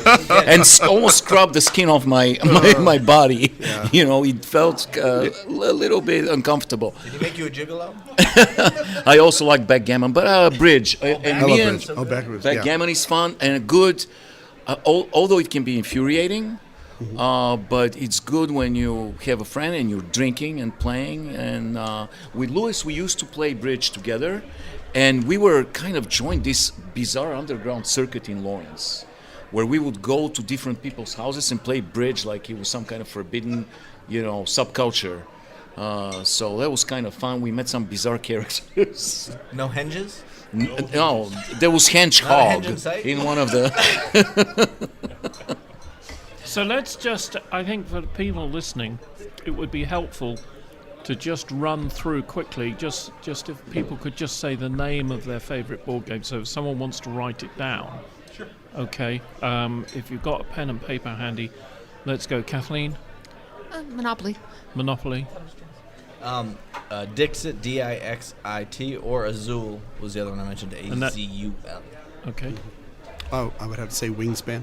and almost scrub the skin off my body. You know, it felt a little bit uncomfortable. Did he make you a gigolo? I also like backgammon, but bridge. And I love me and bridge. Oh, backwards. Yeah. backgammon is fun and good, although it can be infuriating. But it's good when you have a friend and you're drinking and playing. And with Louis, we used to play bridge together, and we were kind of joined this bizarre underground circuit in Lawrence, where we would go to different people's houses and play bridge like it was some kind of forbidden, subculture. So that was kind of fun. We met some bizarre characters. No hinges? No, there was Henchhog henge in sight? in one of the. So let's just, I think for the people listening, it would be helpful to just run through quickly, just if people could just say the name of their favourite board game. So if someone wants to write it down. Sure. Okay. If you've got a pen and paper handy, let's go. Kathleen? Monopoly. Monopoly. Dixit, D-I-X-I-T, or Azul was the other one I mentioned, A-Z-U-L. Okay. Oh, I would have to say Wingspan.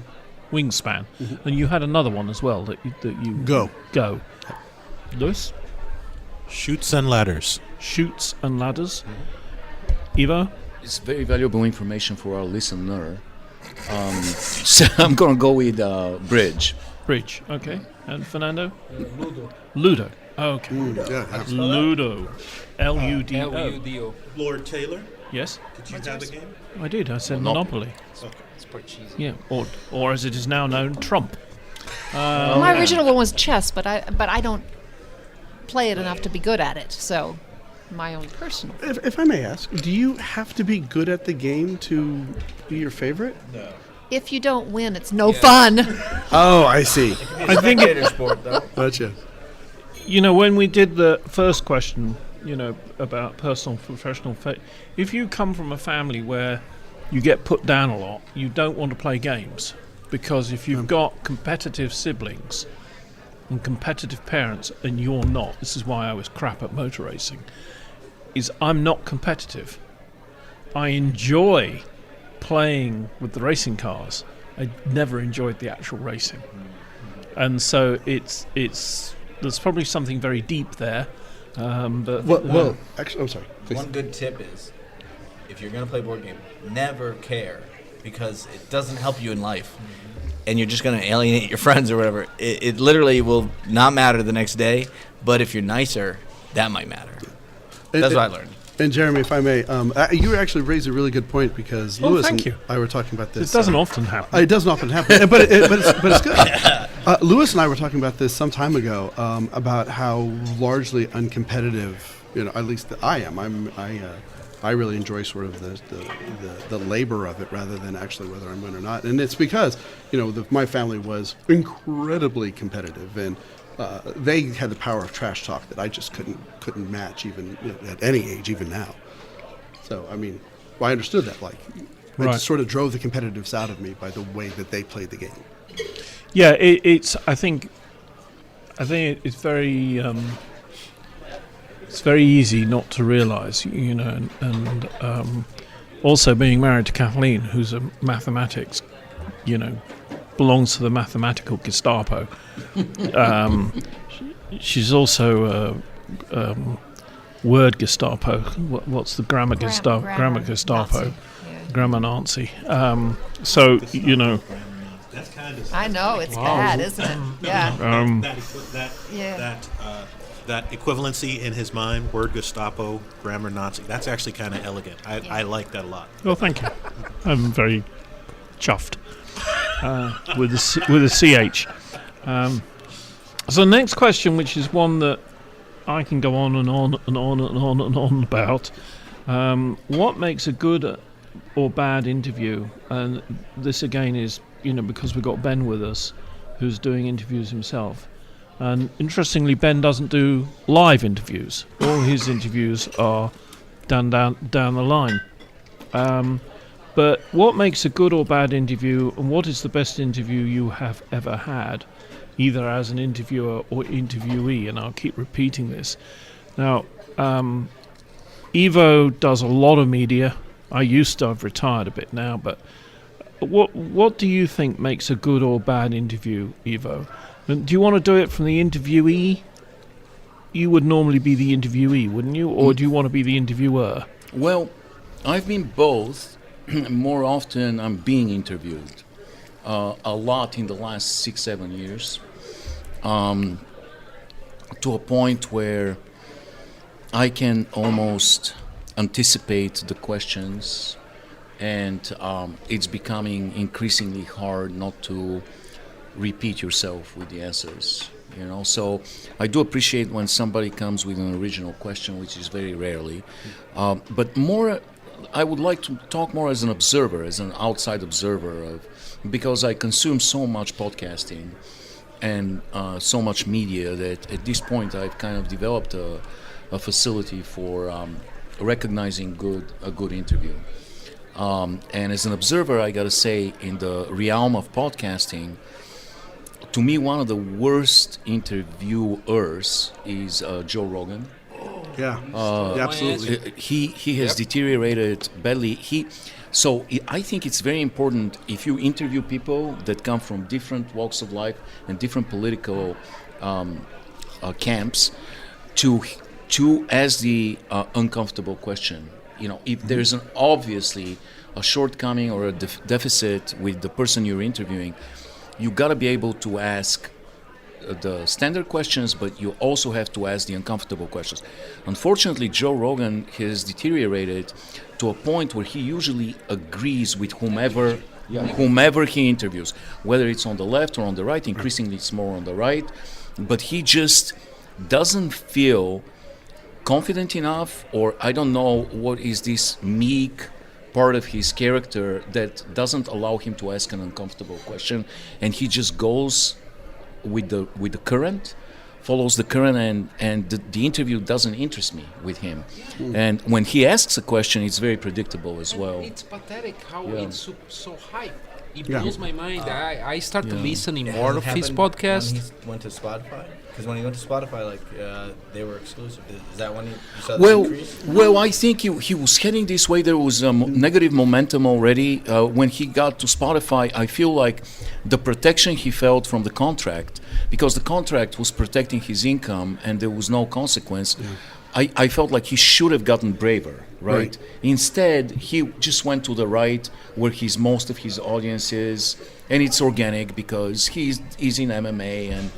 Wingspan. And you had another one as well that you Go. Lewis? Shoots and ladders. Shoots and ladders. Evo? It's very valuable information for our listener. So I'm going to go with bridge. Bridge. Okay. And Fernando? Ludo. Ludo. Okay. Yeah. Ludo. L-U-D-O. L-U-D-O. Lord Taylor, Yes? did you have the game? I did. I said Monopoly. It's pretty cheesy. Yeah. Or as it is now known, Trump. My original one was chess, but I don't play it enough to be good at it. So, my own personal. If I may ask, do you have to be good at the game to be your favorite? If you don't win, it's no fun. Oh, I see. I think Spectator sport, though. Gotcha. when we did the first question, about personal, professional, if you come from a family where you get put down a lot, you don't want to play games, because if you've got competitive siblings and competitive parents and you're not, this is why I was crap at motor racing, is I'm not competitive. I enjoy playing with the racing cars. I never enjoyed the actual racing. And so there's probably something very deep there. But Well, actually, I'm sorry. Please. One good tip is, if you're going to play a board game, never care, because it doesn't help you in life. And you're just going to alienate your friends or whatever. It literally will not matter the next day, but if you're nicer, that might matter. That's what I learned. And Jeremy, if I may, you actually raised a really good point, because Lewis thank and you. I were talking about this. it doesn't often happen. It doesn't often happen, but it's good. Lewis and I were talking about this some time ago, about how largely uncompetitive, at least I am. I really enjoy sort of the labor of it rather than actually whether I'm winning or not. And it's because my family was incredibly competitive, and they had the power of trash talk that I just couldn't match, even at any age, even now. So I understood that. It Right. sort of drove the competitiveness out of me by the way that they played the game. Yeah, I think it's very easy not to realise, and also being married to Kathleen, who's a mathematics, belongs to the mathematical Gestapo. She's also word Gestapo. What's the grammar Gestapo? Grammar Gestapo. Nazi. Grammar Nazi. So, you know. That's kind of. I know, it's bad, isn't it? Yeah. That equivalency in his mind, word Gestapo, grammar Nazi, that's actually kind of elegant. I like that a lot. Well, thank you. I'm very chuffed with a CH. So next question, which is one that I can go on and on and on and on and on about. What makes a good or bad interview? And this again is, because we've got Ben with us, who's doing interviews himself. And interestingly, Ben doesn't do live interviews. All his interviews are down the line. But what makes a good or bad interview, and what is the best interview you have ever had, either as an interviewer or interviewee? And I'll keep repeating this. Now, Ivo does a lot of media. I've retired a bit now, but what do you think makes a good or bad interview, Ivo? And do you want to do it from the interviewee? You would normally be the interviewee, wouldn't you? Or do you want to be the interviewer? Well, I've been both. More often, I'm being interviewed a lot in the last 6-7 years, to a point where I can almost anticipate the questions, and it's becoming increasingly hard not to repeat yourself with the answers. So I do appreciate when somebody comes with an original question, which is very rarely, but more. I would like to talk more as an observer, as an outside observer, because I consume so much podcasting and so much media that at this point I've kind of developed a facility for recognizing a good interview. And as an observer, I got to say, in the realm of podcasting, to me, one of the worst interviewers is Joe Rogan. Yeah, absolutely. He has deteriorated badly. I think it's very important, if you interview people that come from different walks of life and different political camps, to ask the uncomfortable question. If there's obviously a shortcoming or a deficit with the person you're interviewing, you got to be able to ask the standard questions, but you also have to ask the uncomfortable questions. Unfortunately, Joe Rogan has deteriorated to a point where he usually agrees with whomever he interviews, whether it's on the left or on the right. Increasingly, it's more on the right, but he just doesn't feel confident enough, or I don't know what is this meek part of his character that doesn't allow him to ask an uncomfortable question, and he just goes with the current, follows the current, and the interview doesn't interest me with him. And when he asks a question, it's very predictable as well. It's pathetic how it's so hype. It blows my mind. I started listening more of his podcast. When he went to Spotify? Because when he went to Spotify, they were exclusive. Is that when you saw the increase? Well, I think he was heading this way. There was negative momentum already. When he got to Spotify, I feel like the protection he felt from the contract, because the contract was protecting his income and there was no consequence, I felt like he should have gotten braver, right? Instead, he just went to the right, where most of his audience is, and it's organic because he's in MMA and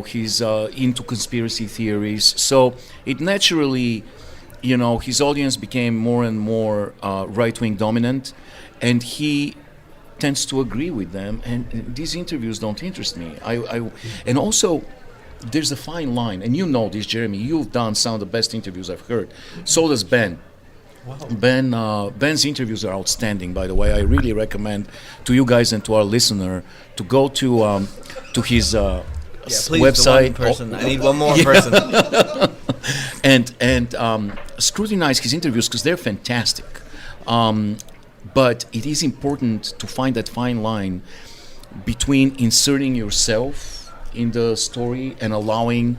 he's into conspiracy theories. So it naturally, his audience became more and more right-wing dominant, and he tends to agree with them. And these interviews don't interest me. And also, there's a fine line, and you know this, Jeremy. You've done some of the best interviews I've heard. So does Ben. Wow. Ben's interviews are outstanding, by the way. I really recommend to you guys and to our listener to go to his please, website. The one person. I need one more person. and scrutinize his interviews, because they're fantastic. But it is important to find that fine line between inserting yourself in the story and allowing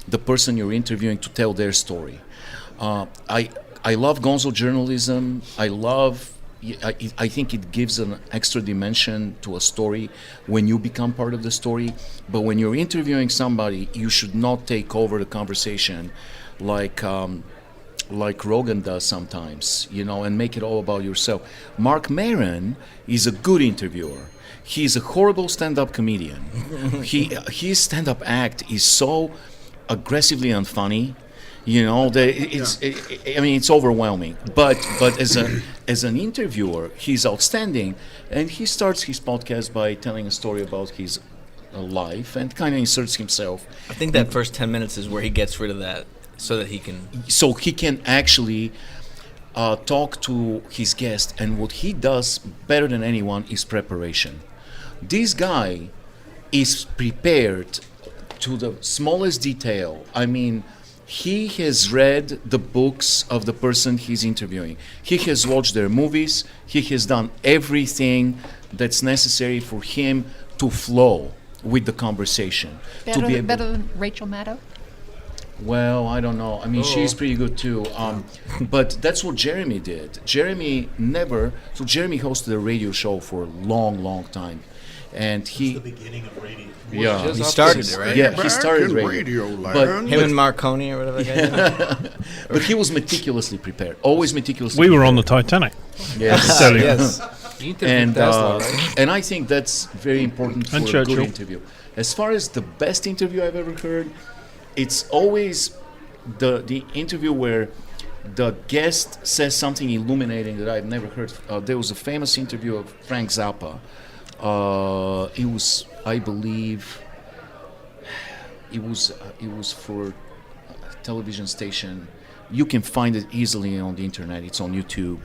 the person you're interviewing to tell their story. I love gonzo journalism. I love I think it gives an extra dimension to a story when you become part of the story. But when you're interviewing somebody, you should not take over the conversation like Rogan does sometimes, and make it all about yourself. Mark Maron is a good interviewer. He's a horrible stand-up comedian. His stand-up act is so aggressively unfunny. It's overwhelming. But as an interviewer, he's outstanding, and he starts his podcast by telling a story about his life and kind of inserts himself. I think that first 10 minutes is where he gets rid of that, so he can actually talk to his guest. And what he does better than anyone is preparation. This guy is prepared to the smallest detail. I mean, he has read the books of the person he's interviewing. He has watched their movies. He has done everything that's necessary for him to flow with the conversation. Better than Rachel Maddow? Well, I don't know. I mean, she's pretty good too. But that's what Jeremy did. Jeremy hosted a radio show for a long, long time. And It's the beginning of radio. Yeah, he started it, right? Yeah, he started radio. But him and Marconi or whatever that guy. But he was meticulously prepared. Always meticulously We prepared. were on the Titanic. Yes. Yes. And I think that's very important for And a Churchill. good interview. As far as the best interview I've ever heard, it's always the interview where the guest says something illuminating that I've never heard. There was a famous interview of Frank Zappa. It was, I believe, it was for a television station. You can find it easily on the internet. It's on YouTube.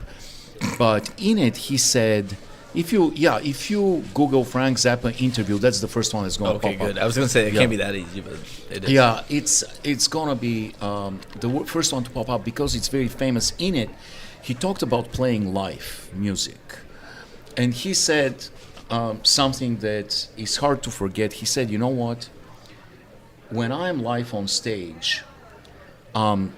But in it, he said, if you Google Frank Zappa interview, that's the first one that's going to pop up. Okay, good. I was going to say it can't be that easy, but it is. Yeah, it's going to be the first one to pop up because it's very famous. In it, he talked about playing live music. And he said something that is hard to forget. He said, you know what? When I am live on stage, I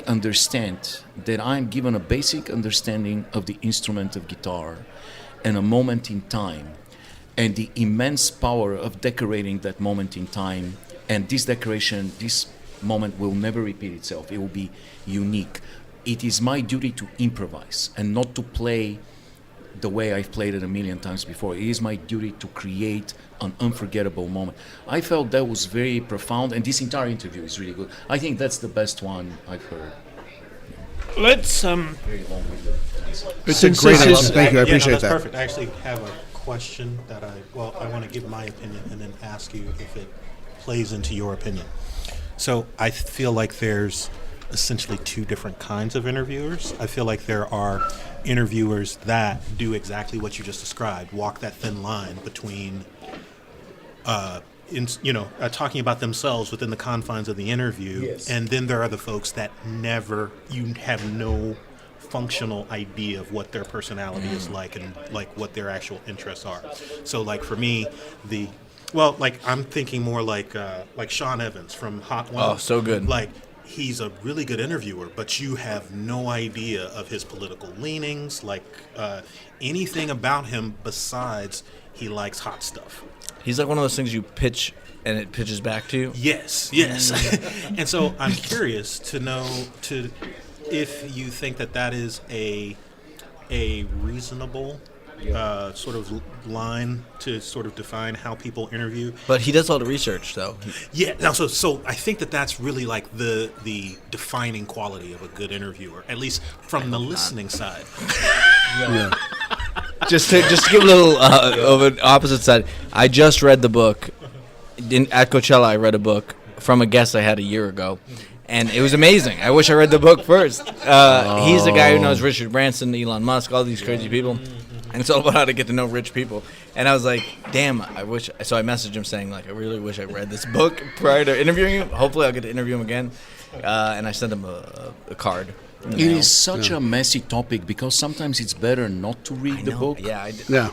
understand that I'm given a basic understanding of the instrument of guitar and a moment in time and the immense power of decorating that moment in time. And this decoration, this moment will never repeat itself. It will be unique. It is my duty to improvise and not to play the way I've played it a million times before. It is my duty to create an unforgettable moment. I felt that was very profound, and this entire interview is really good. I think that's the best one I've heard. Let's Very long-winded. It's a great answer. Thank you. I appreciate that's that. perfect. I actually have a question that I want to give my opinion and then ask you if it plays into your opinion. So I feel like there's essentially two different kinds of interviewers. I feel like there are interviewers that do exactly what you just described, walk that thin line between talking about themselves within the confines of the interview. Yes. And then there are the folks that you have no functional idea of what their personality is like and like what their actual interests are. So like for me, I'm thinking more like Sean Evans from Hot Ones. Oh, so good. Like, he's a really good interviewer, but you have no idea of his political leanings, anything about him besides he likes hot stuff. He's like one of those things you pitch and it pitches back to you. Yes. And so I'm curious to know if you think that is a reasonable sort of line to sort of define how people interview. But he does all the research, though. Yeah. No, so I think that's really like the defining quality of a good interviewer, at least from the listening side. Yeah. Just to give a little of an opposite side, I just read the book. At Coachella, I read a book from a guest I had a year ago. And it was amazing. I wish I read the book first. He's the guy who knows Richard Branson, Elon Musk, all these crazy people. And it's all about how to get to know rich people. And I was like, damn, I wish. So I messaged him saying, I really wish I read this book prior to interviewing him. Hopefully I'll get to interview him again. And I sent him a card. It is such a messy topic because sometimes it's better not to read the book. Yeah, I did. Yeah.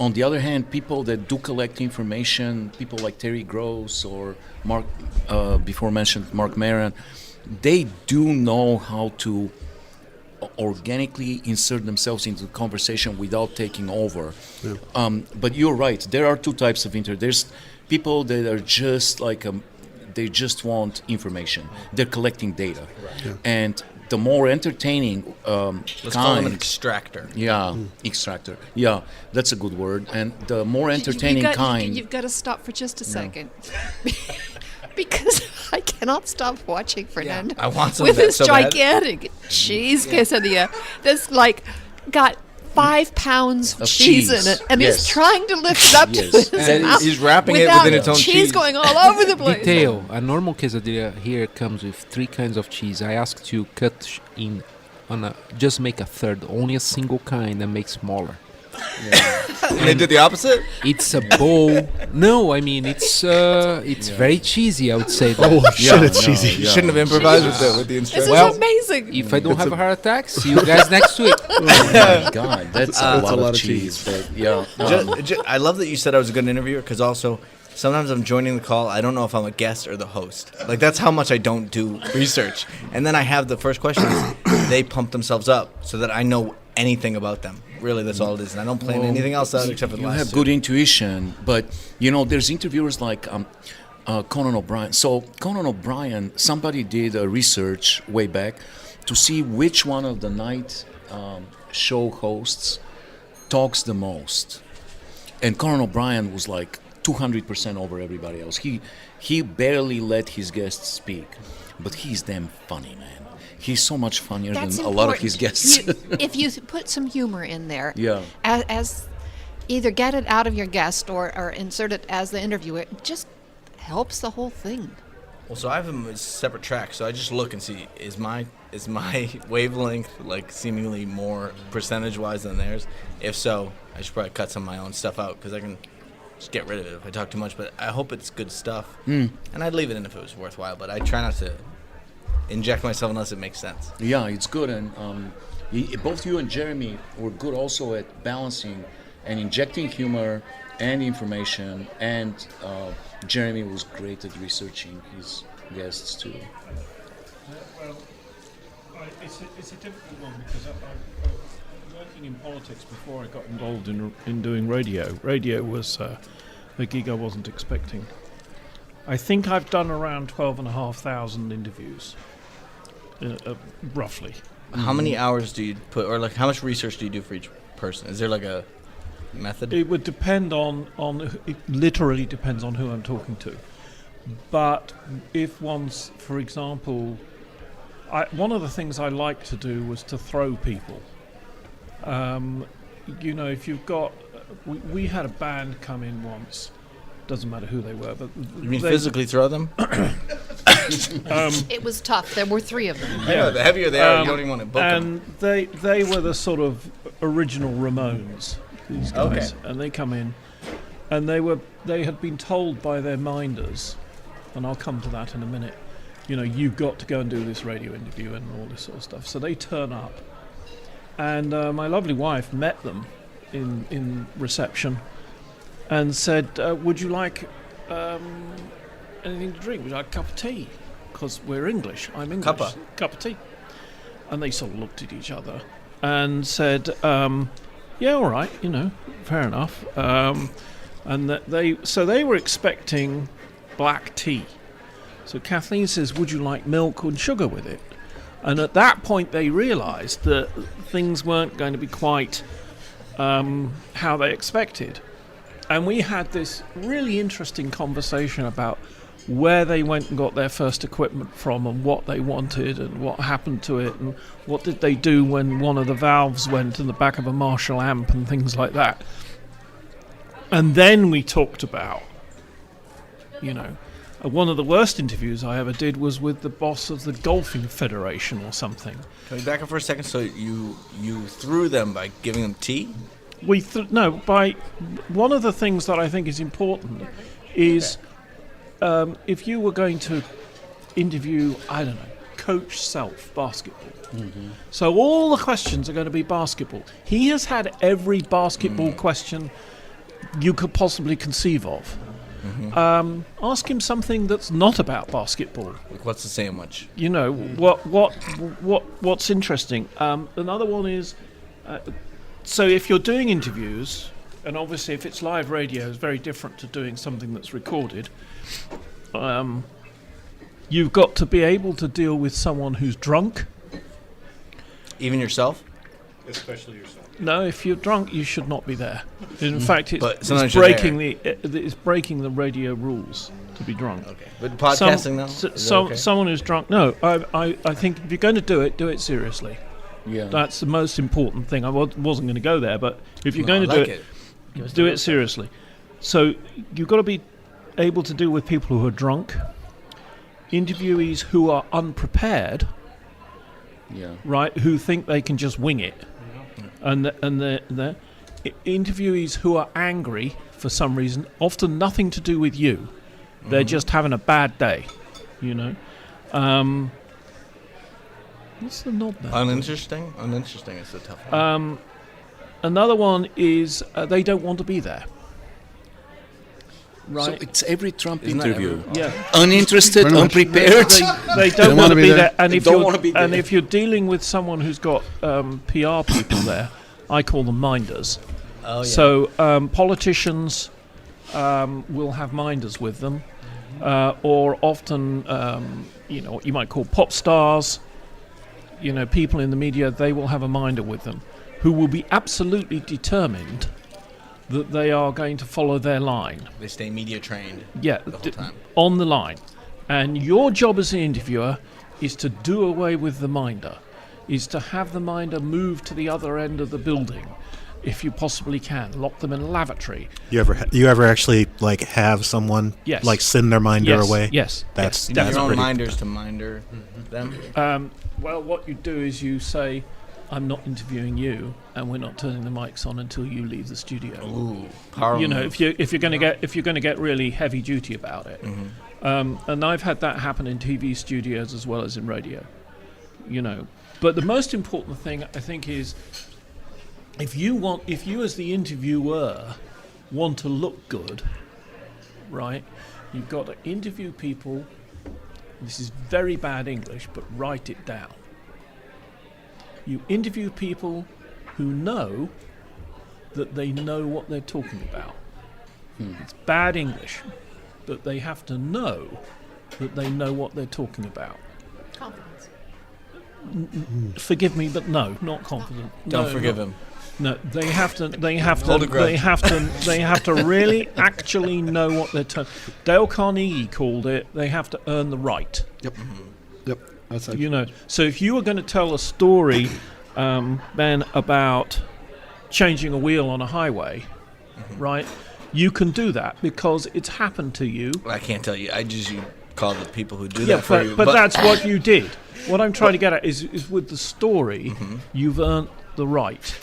On the other hand, people that do collect information, people like Terry Gross or Mark, before mentioned Mark Maron, they do know how to organically insert themselves into the conversation without taking over. But you're right. There are two types of There's people that are just like they just want information. They're collecting data, and the more entertaining Let's call them an extractor. Extractor. Yeah, that's a good word. And the more entertaining You've got to stop for just a second. Because I cannot stop watching Fernando I want some with of that this so bad. gigantic cheese quesadilla that's like got 5 pounds of cheese in it, and he's trying to lift it up to his mouth. He's wrapping it without within its own cheese going all over the place. Detail. A normal quesadilla here comes with 3 kinds of cheese. I asked you cut in on just make a third, only a single kind, and make smaller. And they did the opposite? It's a bowl. No, I mean it's very cheesy. I would say. It's cheesy. You shouldn't have improvised with the This instructions. is amazing. If I don't have a heart attack, see you guys next week. Oh my God, that's a lot of cheese. But I love that you said I was a good interviewer, because also sometimes I'm joining the call. I don't know if I'm a guest or the host. Like, that's how much I don't do research. And then I have the first questions. They pump themselves up so that I know anything about them. Really, that's all it is. And I don't plan anything else out except for the you last have two. good intuition, but there's interviewers like Conan O'Brien. So Conan O'Brien, somebody did a research way back to see which one of the night show hosts talks the most, and Conan O'Brien was like 200% over everybody else. He barely let his guests speak, but he's damn funny, man. He's so much funnier than a lot of his guests. If you put some humor in there, Yeah. as either get it out of your guest or insert it as the interviewer, it just helps the whole thing. Well, so I have them as separate tracks, so I just look and see, is my wavelength like seemingly more percentage-wise than theirs? If so, I should probably cut some of my own stuff out, because I can just get rid of it if I talk too much. But I hope it's good stuff, and I'd leave it in if it was worthwhile. But I try not to inject myself unless it makes sense. Yeah, it's good, and both you and Jeremy were good also at balancing and injecting humor and information, and Jeremy was great at researching his guests too. Well, it's a difficult one, because I was working in politics before I got involved in doing radio. Radio was a gig I wasn't expecting. I think I've done around 12,500 interviews. Roughly. How many hours do you put, or like how much research do you do for each person? Is there like a method? It would depend it literally depends on who I'm talking to. But if one's, for example, one of the things I like to do was to throw people. If you've got, we had a band come in once. Doesn't matter who they were, but You mean physically throw them? It was tough. There were 3 of them. Yeah, the heavier they are, you don't even want to book them. And they were the sort of original Ramones, these guys. Okay. And they come in, and they had been told by their minders, and I'll come to that in a minute, you've got to go and do this radio interview and all this sort of stuff. So they turn up, and my lovely wife met them in reception and said, would you like anything to drink? Would you like a cup of tea? Because we're English. I'm English. Cuppa. Cup of tea. And they sort of looked at each other and said, yeah, all right, fair enough. And they were expecting black tea. So Kathleen says, would you like milk and sugar with it? And at that point they realised that things weren't going to be quite how they expected. And we had this really interesting conversation about where they went and got their first equipment from, and what they wanted, and what happened to it, and what did they do when one of the valves went in the back of a Marshall amp, and things like that. And then we talked about, one of the worst interviews I ever did was with the boss of the Golfing Federation or something. Can we back up for a second? So you threw them by giving them tea? By one of the things that I think is important is if you were going to interview, I don't know, Coach Self basketball. Mm-hmm. So all the questions are going to be basketball. He has had every basketball question you could possibly conceive of. Ask him something that's not about basketball. Like, what's the sandwich? You know, what's interesting. Another one is, so if you're doing interviews, and obviously if it's live radio, it's very different to doing something that's recorded. You've got to be able to deal with someone who's drunk. Even yourself? Especially yourself. No, if you're drunk, you should not be there. In fact, it's breaking the radio rules to be drunk. Okay. But podcasting, though? Okay? Someone who's drunk. No, I think if you're going to do it seriously. Yeah. That's the most important thing. I wasn't going to go there, but if you're going to do it seriously. So you've got to be able to deal with people who are drunk, interviewees who are unprepared, right, who think they can just wing it, and the interviewees who are angry for some reason, often nothing to do with you. They're just having a bad day, you know. What's the nod there? Uninteresting? Uninteresting is a tough one. Another one is they don't want to be there. Right. So it's every Trump Isn't that interview. Yeah. Uninterested, Pretty much. unprepared. They don't want to be there. And They if don't you're wanna be there. and if you're dealing with someone who's got PR people there, I call them minders. Oh, yeah. So politicians will have minders with them, or often you know what you might call pop stars. You know, people in the media, they will have a minder with them, who will be absolutely determined that they are going to follow their line. They stay media trained Yeah, the whole time. on the line. And your job as an interviewer is to do away with the minder, is to have the minder move to the other end of the building, if you possibly can. Lock them in a lavatory. You ever actually like have someone Yes. like send their minder Yes, away? yes, That's yes, that's Your own pretty. minders to minder them. Well, what you do is you say, I'm not interviewing you, and we're not turning the mics on until you leave the studio. Ooh, power You know, move. if you're going to get really heavy duty about it. And I've had that happen in TV studios as well as in radio. You know, but the most important thing I think is if you as the interviewer want to look good, right? You've got to interview people. This is very bad English, but write it down. You interview people who know that they know what they're talking about. It's bad English, but they have to know that they know what they're talking about. Confidence. Forgive me, but no, not confident. Don't forgive him. No, they have to. They have Hold a to. grudge. They have to really actually know what they're talking. Dale Carnegie called it. They have to earn the right. Yep. Yep. That's You know. So if you were going to tell a story, Ben, about changing a wheel on a highway, right? You can do that because it's happened to you. I can't tell you. I just call the people who do Yeah, that for you. but that's what you did. What I'm trying to get at is with the story, you've earned the right.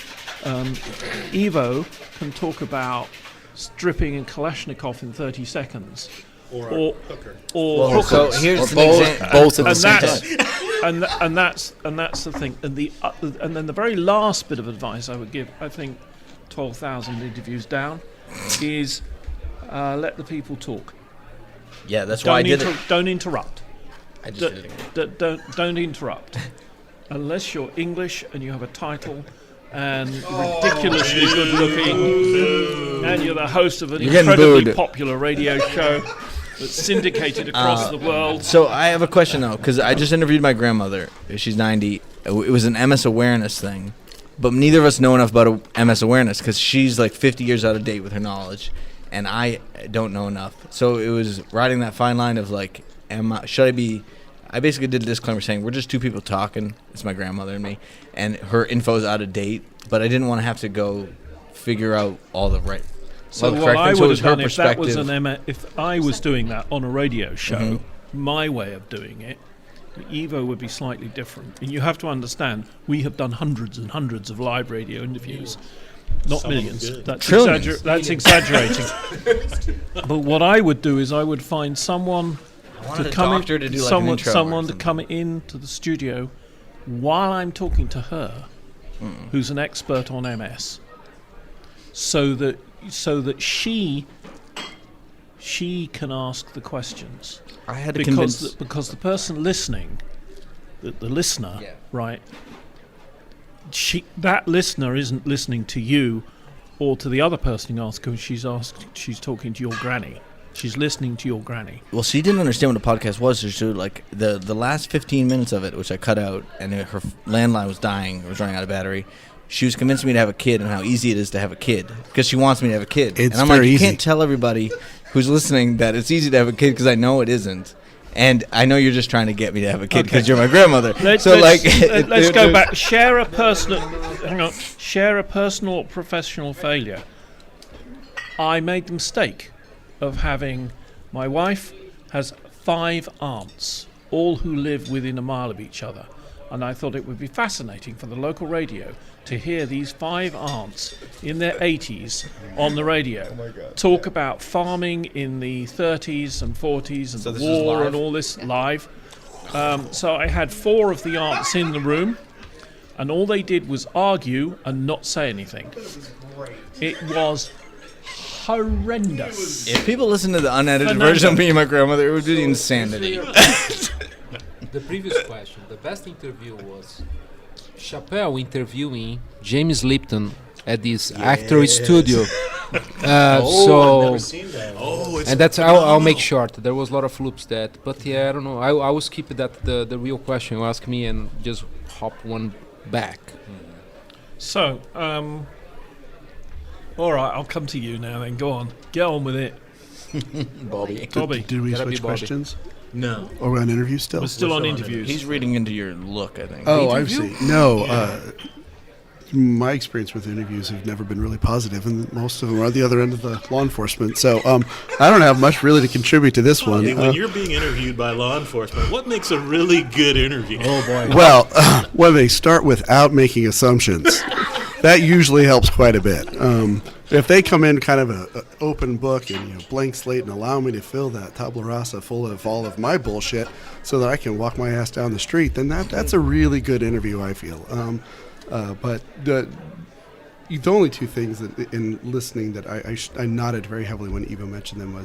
Evo can talk about stripping and Kalashnikov in 30 seconds. Or hookers. So here's an both, example. both at the And same that's time. and that's the thing. And then the very last bit of advice I would give, I think 12,000 interviews down, is let the people talk. Yeah, that's why I did it. Don't interrupt. I just did it again. Don't interrupt. Unless you're English and you have a title and ridiculously good looking, and you're the host of an You're getting incredibly booed. popular radio show that's syndicated across the world. So I have a question though, because I just interviewed my grandmother. She's 90. It was an MS awareness thing, but neither of us know enough about MS awareness because she's like 50 years out of date with her knowledge, and I don't know enough. So it was riding that fine line of like, should I be? I basically did a disclaimer saying we're just two people talking. It's my grandmother and me, and her info's out of date. But I didn't want to have to go figure out all the right. So all the what correct I things. So it would was have her done if that was perspective. if I was doing that on a radio show, Mm-hmm. my way of doing it, Evo would be slightly different. And you have to understand, we have done hundreds and hundreds of live radio interviews, not Some of them millions. good. That's Trillions. that's exaggerating. But what I would do is I would find someone I wanted to a come in, doctor to do like an someone, intro or someone to something. come into the studio while I'm talking to her, who's an expert on MS, so that she she can ask the questions. I had to convince... Because the person listening, the listener, right, that listener isn't listening to you or to the other person who asked, because she's talking to your granny. She's listening to your granny. Well, she didn't understand what a podcast was. So she, like, the last 15 minutes of it, which I cut out, and her landline was dying, it was running out of battery. She was convincing me to have a kid and how easy it is to have a kid, because she wants me to have a kid. It's and I'm very like, you easy. can't tell everybody who's listening that it's easy to have a kid, because I know it isn't. And I know you're just trying to get me to have a kid because you're my grandmother. Let's go back. Share a personal or professional failure. I made the mistake of having... My wife has 5 aunts, all who live within a mile of each other. And I thought it would be fascinating for the local radio to hear these 5 aunts in their 80s on the radio talk about farming in the 30s and 40s and the war and all this live. So I had 4 of the aunts in the room, and all they did was argue and not say anything. It was horrendous. If people listen to the unedited version of me and my grandmother, it would be insanity. The previous question, the best interview was Chappelle interviewing James Lipton at this actor studio. I've never seen that. And that's I'll make short. There was a lot of loops that, but I don't know. I will skip that the real question you ask me and just hop one back. So, all right, I'll come to you now. Then go on, get on with it, Bobby. Did we Gotta be switch Bobby. questions? No. Or we're on interviews still? we're still on interviews. He's reading into your look, I think. Oh, I see. No, my experience with interviews have never been really positive, and most of them are at the other end of the law enforcement. So I don't have much really to contribute to this one. When you're being interviewed by law enforcement, what makes a really good interview? Oh boy. Well, when they start without making assumptions, that usually helps quite a bit. If they come in kind of an open book and blank slate and allow me to fill that tabula rasa full of all of my bullshit so that I can walk my ass down the street, then that's a really good interview, I feel. But the only 2 things that in listening that I nodded very heavily when Evo mentioned them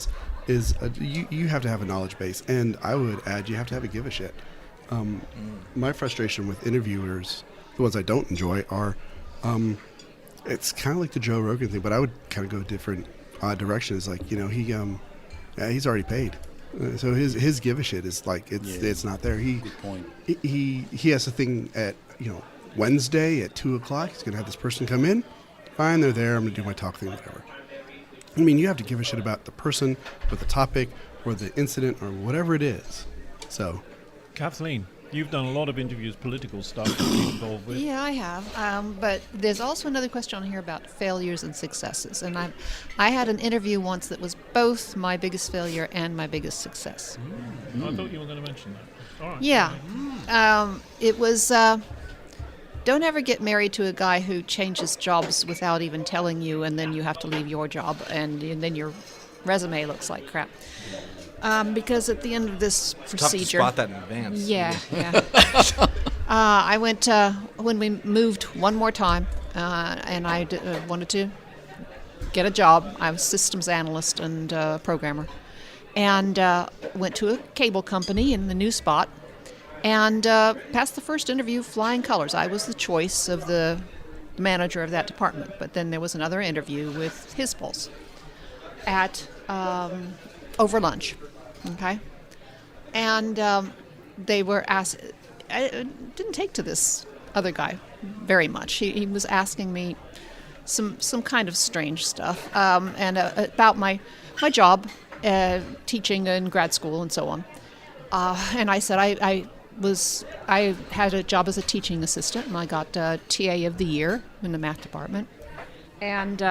is you have to have a knowledge base, and I would add you have to have a give a shit. My frustration with interviewers, the ones I don't enjoy, are it's kind of like the Joe Rogan thing, but I would kind of go a different direction. It's like, he's already paid, so his give a shit is like it's not there. Good point. He has a thing at Wednesday at 2:00. He's gonna have this person come in. Fine, they're there. I'm gonna do my talk thing, whatever. I mean, you have to give a shit about the person, or the topic, or the incident, or whatever it is. So, Kathleen, you've done a lot of interviews, political stuff to be involved with. Yeah, I have. But there's also another question on here about failures and successes. And I had an interview once that was both my biggest failure and my biggest success. I thought you were going to mention that. All right. Yeah. It was... don't ever get married to a guy who changes jobs without even telling you, and then you have to leave your job, and then your resume looks like crap. Because at the end of this procedure... Tough to spot that in advance. Yeah. I went, when we moved one more time, and I wanted to get a job. I was systems analyst and programmer. And went to a cable company in the new spot, and passed the first interview flying colors. I was the choice of the manager of that department, but then there was another interview with his boss at over lunch, okay? And they were asked, I didn't take to this other guy very much. He was asking me some kind of strange stuff, and about my job, teaching in grad school and so on. And I said I had a job as a teaching assistant, and I got TA of the year in the math department. And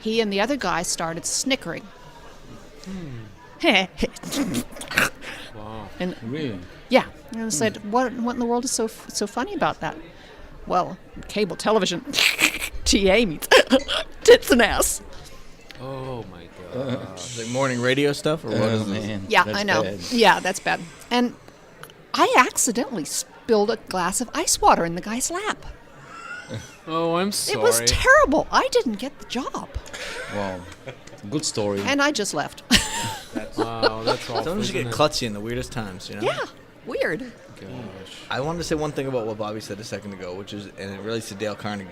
he and the other guy started snickering. Wow. And Really? yeah, and I said, "What in the world is so funny about that?" Well, cable television, TA means tits and ass. Oh my god. Like morning radio stuff, or what is this? Man, Yeah, that's I know. bad. Yeah, that's bad. And I accidentally spilled a glass of ice water in the guy's lap. Oh, I'm sorry. It was terrible. I didn't get the job, Wow. Good story. and I just left. Wow, that's awful. Sometimes you isn't get it? klutzy in the weirdest times, you know? Yeah, weird. Gosh. I wanted to say one thing about what Bobby said a second ago, which is, and it relates to Dale Carnegie,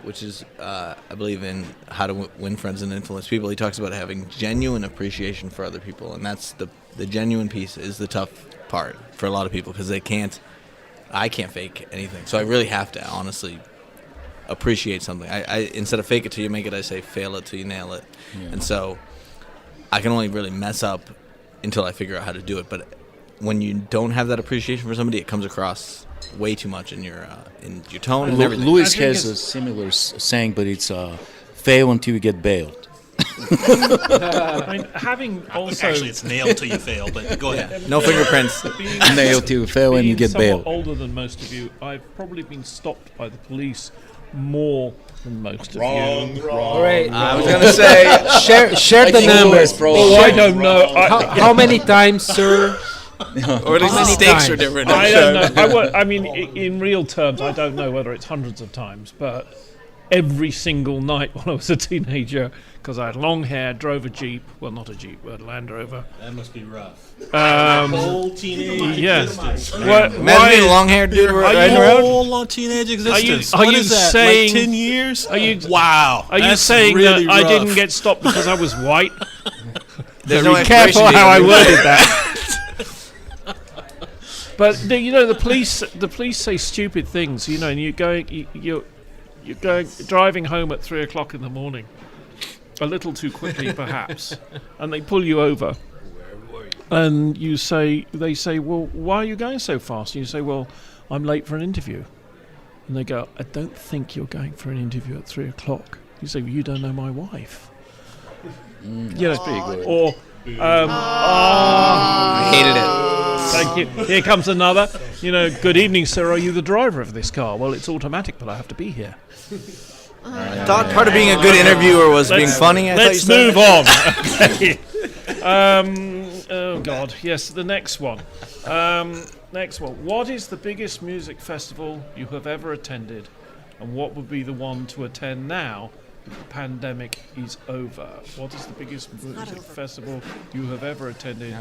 which is, I believe in How to Win Friends and Influence People. He talks about having genuine appreciation for other people, and that's the genuine piece is the tough part for a lot of people because I can't fake anything. So I really have to honestly appreciate something. I instead of fake it till you make it, I say fail it till you nail it. Yeah. And so I can only really mess up until I figure out how to do it. But when you don't have that appreciation for somebody, it comes across way too much in your tone and everything. Lewis I think has a similar saying, but it's fail until you get bailed. I mean, having also Actually, it's nailed till you fail, but go ahead. No fingerprints. Nail till you fail and you being get somewhat bailed. older than most of you, I've probably been stopped by the police more than most of you. All right. I was gonna say, Share the numbers, bro. Oh, I don't know. How many times, sir? or at least the many stakes are times? different. I don't know. I mean, in real terms, I don't know whether it's hundreds of times, but every single night when I was a teenager, because I had long hair, drove a Jeep. Well, not a Jeep, but a Land Rover. That must be rough. Whole teenage yes. Imagine being a long-haired dude riding around. Whole teenage existence. are What you is that, saying- like 10 years? Are you Wow. Are you that's saying really that I rough. didn't get stopped because I was white? There's Be no careful expiration how I date. worded that. But the police say stupid things, and you're driving home at 3:00 in the morning, a little too quickly perhaps, and they pull you over, and they say, well, why are you going so fast? And you say, well, I'm late for an interview, and they go, I don't think you're going for an interview at 3:00. You say, well, you don't know my wife. That's pretty good. Or I hated it. thank you. Here comes another. Good evening, sir. Are you the driver of this car? Well, it's automatic, but I have to be here. I thought part of being a good interviewer was being funny. Let's move on. Oh God, yes. The next one. Next one. What is the biggest music festival you have ever attended, and what would be the one to attend now if the pandemic is over? What is the biggest music festival you have ever attended?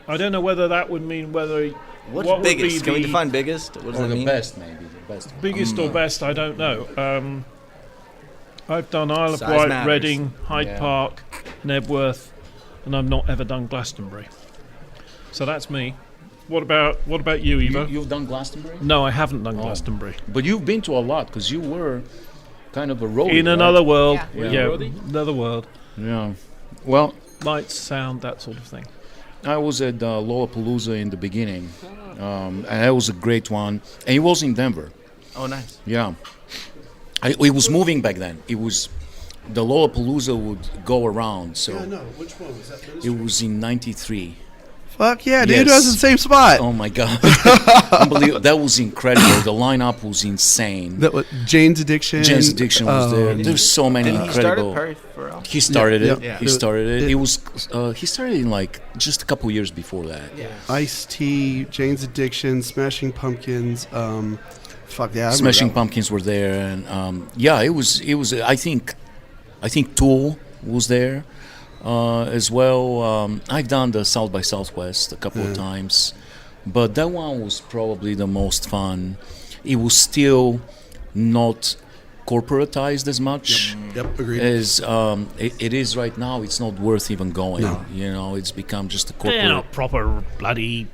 I don't know whether that would mean whether. What's what biggest? Would be Can we the define biggest? What does Or that the mean? best, maybe. The best. biggest or best? I don't know. I've done Isle of Size Wight, matters. Reading, Hyde Yeah. Park, Nebworth, and I've not ever done Glastonbury. So that's me. What about you, Eva? You've done Glastonbury? No, I haven't done Glastonbury. But you've been to a lot because you were kind of a roadie. In right? another world, Yeah. yeah, another world. Yeah. Well, Lights, sound, that sort of thing. I was at Lollapalooza in the beginning, and that was a great one. And it was in Denver. Oh, nice. Yeah. It was moving back then. It was the Lollapalooza would go around. So no, which one was that? it was in '93. Fuck yeah, dude! Yes. It was in the same spot. Oh my God! Unbelievable. That was incredible. The lineup was insane. That was Jane's Addiction. Jane's Addiction was there. There's so many Didn't he start incredible. it? Perry Farrell? He started it. Yeah. He started it. It was. He started in like just a couple years before that. Ice-T, Jane's Addiction, Smashing Pumpkins. Fuck yeah, I remember Smashing that one. Pumpkins were there, and yeah, it was. I think Tool was there as well. I've done the South by Southwest a couple of times, but that one was probably the most fun. It was still not corporatized as much Yep, agreed. as it is right now. It's not worth even going. No. It's become just a They're corporate. not proper bloody.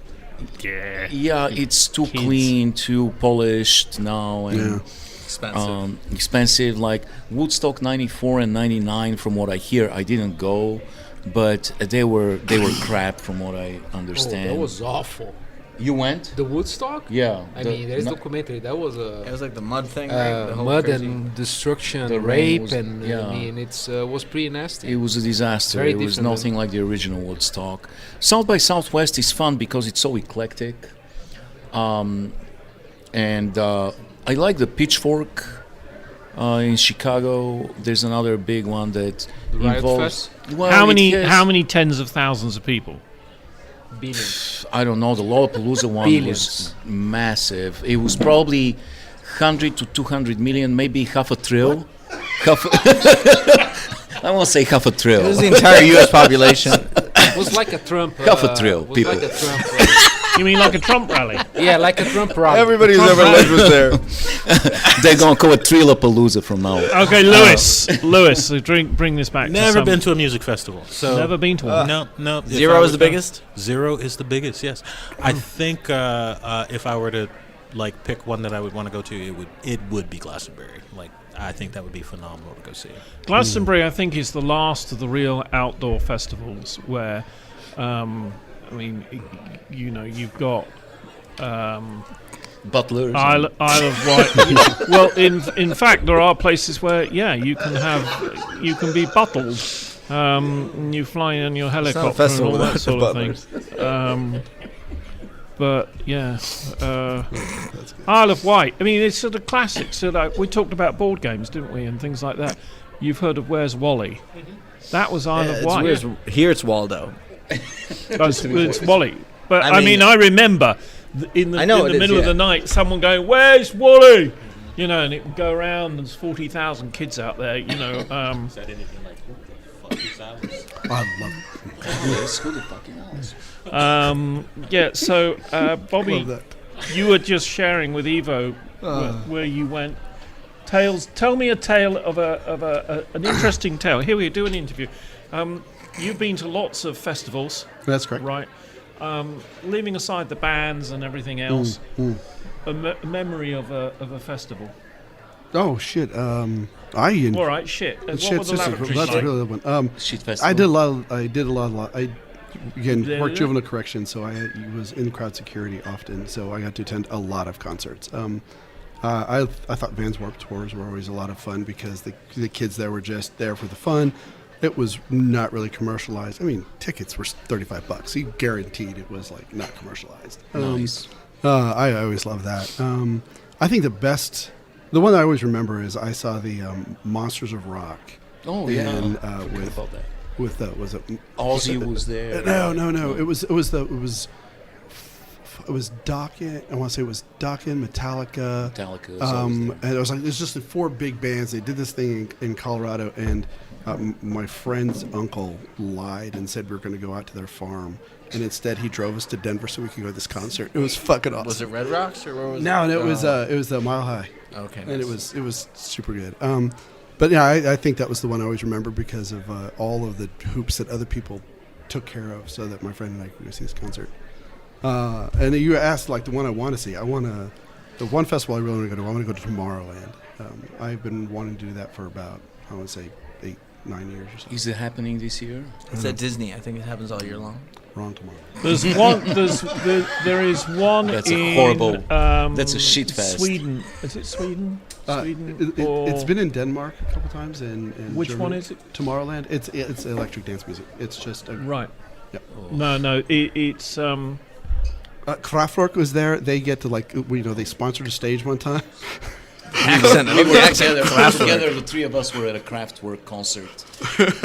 Yeah. Yeah, it's too Kids. clean, too polished now, and Yeah. Expensive. expensive. Like Woodstock '94 and '99, from what I hear, I didn't go, but they were crap, from what I Oh, understand. that was awful. You went? The Woodstock? Yeah. I mean, there's documentary. That was It was like the mud thing, a right? The whole mud crazy- and destruction, The rain rape, was- and yeah. I mean, it's was pretty nasty. It was a disaster. Very It was different nothing like the original Woodstock. South by Southwest is fun because it's so eclectic, and I like the Pitchfork in Chicago. There's another big one that The Riot involves. Well, How it has- many tens of thousands of people? Billions. I don't know. The Lollapalooza one Billions. was massive. It was probably 100 to 200 million, maybe half a trill. I won't say half a trill. It was the entire U.S. population. It was like a Trump. Half a thrill, was people. Like a Trump, You mean like a Trump rally? yeah, like a Trump rally. Everybody who's Trump ever lived was there. They're gonna call it Thrillapalooza from now on. Okay, Lewis, so bring this back. Never to been to a music festival. So Never been to one. No. If Zero I is were the to- biggest? Zero is the biggest. Yes, I think if I were to like pick one that I would want to go to, it would be Glastonbury. Like I think that would be phenomenal to go see. Glastonbury, I think, is the last of the real outdoor festivals where, you've got Butlers. Isle of Wight. Well, in fact, there are places where you can be bottled. And you fly in your helicopter and festival all that without sort of butlers. thing. But yeah, Isle of Wight. I mean, it's sort of classic. So like we talked about board games, didn't we, and things like that. You've heard of Where's Wally? That was Isle of Wight. Here it's Waldo. It's Wally. But I mean, I remember in the middle of the night, someone going, "Where's Wally?" You know, and it would go around. And there's 40,000 kids out there. You know. Is that anything like who the fuck is that? I love Yes, who the fucking else? So Bobby, that. you were just sharing with Evo where you went. Tell me a tale of an interesting tale. Here we do an interview. You've been to lots of festivals, That's correct. right? Leaving aside the bands and everything else, a memory of a festival. Oh shit. All right, shit. What Shit, were the lavatories that's a like? really good one. Shit festival. I did a lot. I worked juvenile correction, so I was in crowd security often, so I got to attend a lot of concerts. I thought Vans Warped Tours were always a lot of fun because the kids there were just there for the fun. It was not really commercialized. I mean, tickets were $35. You guaranteed it was like not commercialized. Nice. I always love that. I think the one I always remember is I saw the Monsters of Rock. Oh yeah. And, Forgot about that. with was it Ozzy was there. No. It was Dokken. I want to say it was Dokken, Metallica. Metallica. always there. And it was like there's just the 4 big bands. They did this thing in Colorado, and my friend's uncle lied and said we were going to go out to their farm, and instead he drove us to Denver so we could go to this concert. It was fucking awesome. Was it Red Rocks or where was it? No, it was the Mile High. Okay. And nice. it was super good. But yeah, I think that was the one I always remember because of all of the hoops that other people took care of, so that my friend and I could go see this concert. And you asked like the one I want to see. The one festival I really want to go to. I want to go to Tomorrowland. I've been wanting to do that for about I want to say 8-9 years or so. Is it happening this year? It's at Disney. I think it happens all year long. Wrong tomorrow. There's one. There is one. That's a in, horrible- that's a shit fest. Sweden. Is it Sweden? Sweden. It's been in Denmark a couple times. And Which Germany. one is it? Tomorrowland. It's electric dance music. It's just a Right. Yep. No. It's Kraftwerk was there. They get to they sponsored a stage one time. Accent. We were Accent. together. The 3 of us were at a Kraftwerk concert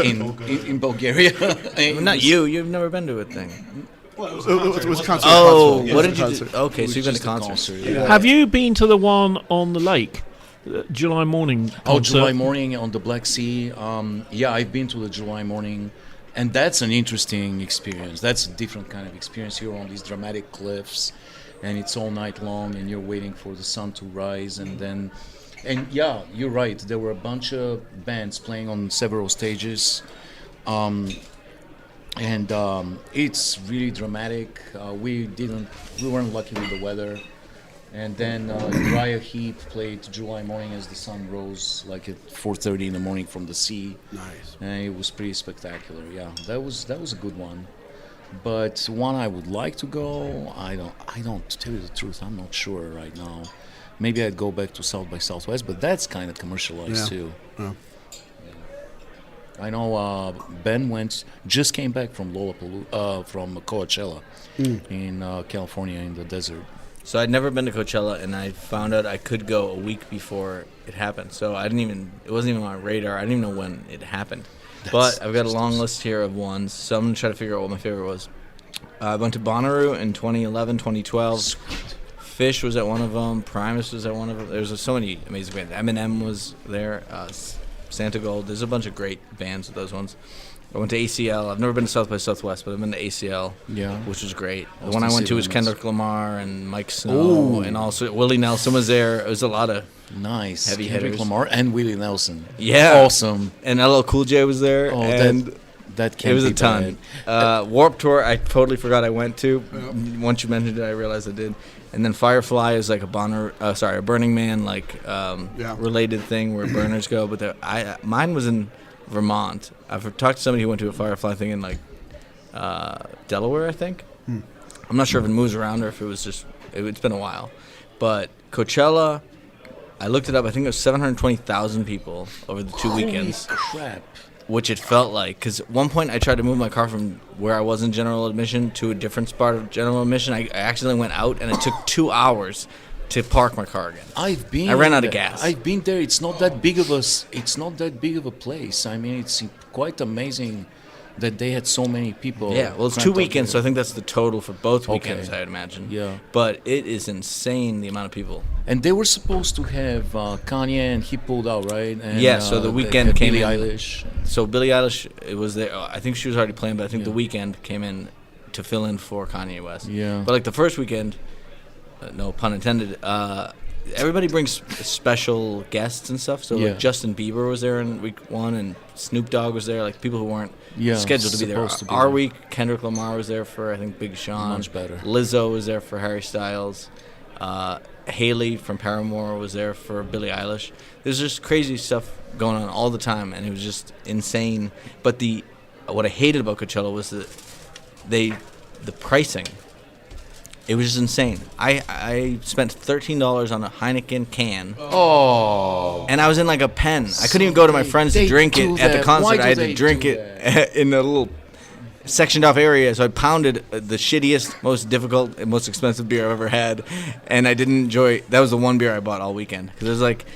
in Bulgaria. Not you. You've never been to a thing. It was a concert. Oh, Yes, what it did was you a do? Okay, so you've been to Just a concerts. concert, yeah. Have you been to the one on the lake, July morning? Oh, concert? July morning on the Black Sea. Yeah, I've been to the July morning, and that's an interesting experience. That's a different kind of experience. You're on these dramatic cliffs, and it's all night long, and you're waiting for the sun to rise, and yeah, you're right. There were a bunch of bands playing on several stages, and it's really dramatic. We weren't lucky with the weather. And then Uriah Heep played July morning as the sun rose, like at 4:30 in the morning from the sea. Nice. And it was pretty spectacular. Yeah, that was a good one. But one I would like to go, I don't. To tell you the truth, I'm not sure right now. Maybe I'd go back to South by Southwest, but that's kind of commercialized too. Yeah. I know Ben just came back from from Coachella in California in the desert. So I'd never been to Coachella, and I found out I could go a week before it happened. So it wasn't even on my radar. I didn't even know when it happened. But I've got a long list here of ones, so I'm going to try to figure out what my favorite was. I went to Bonnaroo in 2011, 2012. Sweet. Fish was at one of them. Primus was at one of them. There's so many amazing bands. Eminem was there. Santa Gold. There's a bunch of great bands with those ones. I went to ACL. I've never been to South by Southwest, but I've been to ACL, which was great. The one I went to was Kendrick Lamar and Mike Snow, and also Willie Nelson was there. It was a lot of heavy Kendrick hitters. Lamar and Willie Nelson. Yeah, awesome. And LL Cool J was there. Oh, and that can't it was be a ton. Warped Tour, I totally forgot I went to. Once you mentioned it, I realized I did. And then Firefly is like a Burning Man related thing where burners go. But mine was in Vermont. I've talked to somebody who went to a Firefly thing in like Delaware, I think. I'm not sure if it moves around or if it was just. It's been a while, but Coachella, I looked it up. I think it was 720,000 people over the 2 weekends. Crap. Which it felt like, because at one point I tried to move my car from where I was in general admission to a different spot of general admission. I accidentally went out, and it took 2 hours to park my car again. I ran out of gas. I've been there. It's not that big of a place. I mean, it's quite amazing that they had so many people. Yeah, well, it's 2 weekends, so I think that's the total for both weekends, I'd imagine. Yeah. But it is insane, the amount of people. And they were supposed to have Kanye, and he pulled out, right? And, so the weekend came Billie in. Eilish. So Billie Eilish, it was there. I think she was already playing, but I think the weekend came in to fill in for Kanye West. Yeah. But like the first weekend, no pun intended, everybody brings special guests and stuff. So like Justin Bieber was there in week 1, and Snoop Dogg was there. Like people who weren't scheduled to be there. Our week, Kendrick Lamar was there for I think Big Sean. Much better. Lizzo was there for Harry Styles. Haley from Paramore was there for Billie Eilish. There's just crazy stuff going on all the time, and it was just insane. But what I hated about Coachella was the pricing. It was just insane. I spent $13 on a Heineken can. Oh. And I was in like a pen. I couldn't even go to my friends to drink it at the concert. I had to drink it in a little sectioned off area. So I pounded the shittiest, most difficult, and most expensive beer I've ever had. And I didn't enjoy. That was the one beer I bought all weekend. Because it was like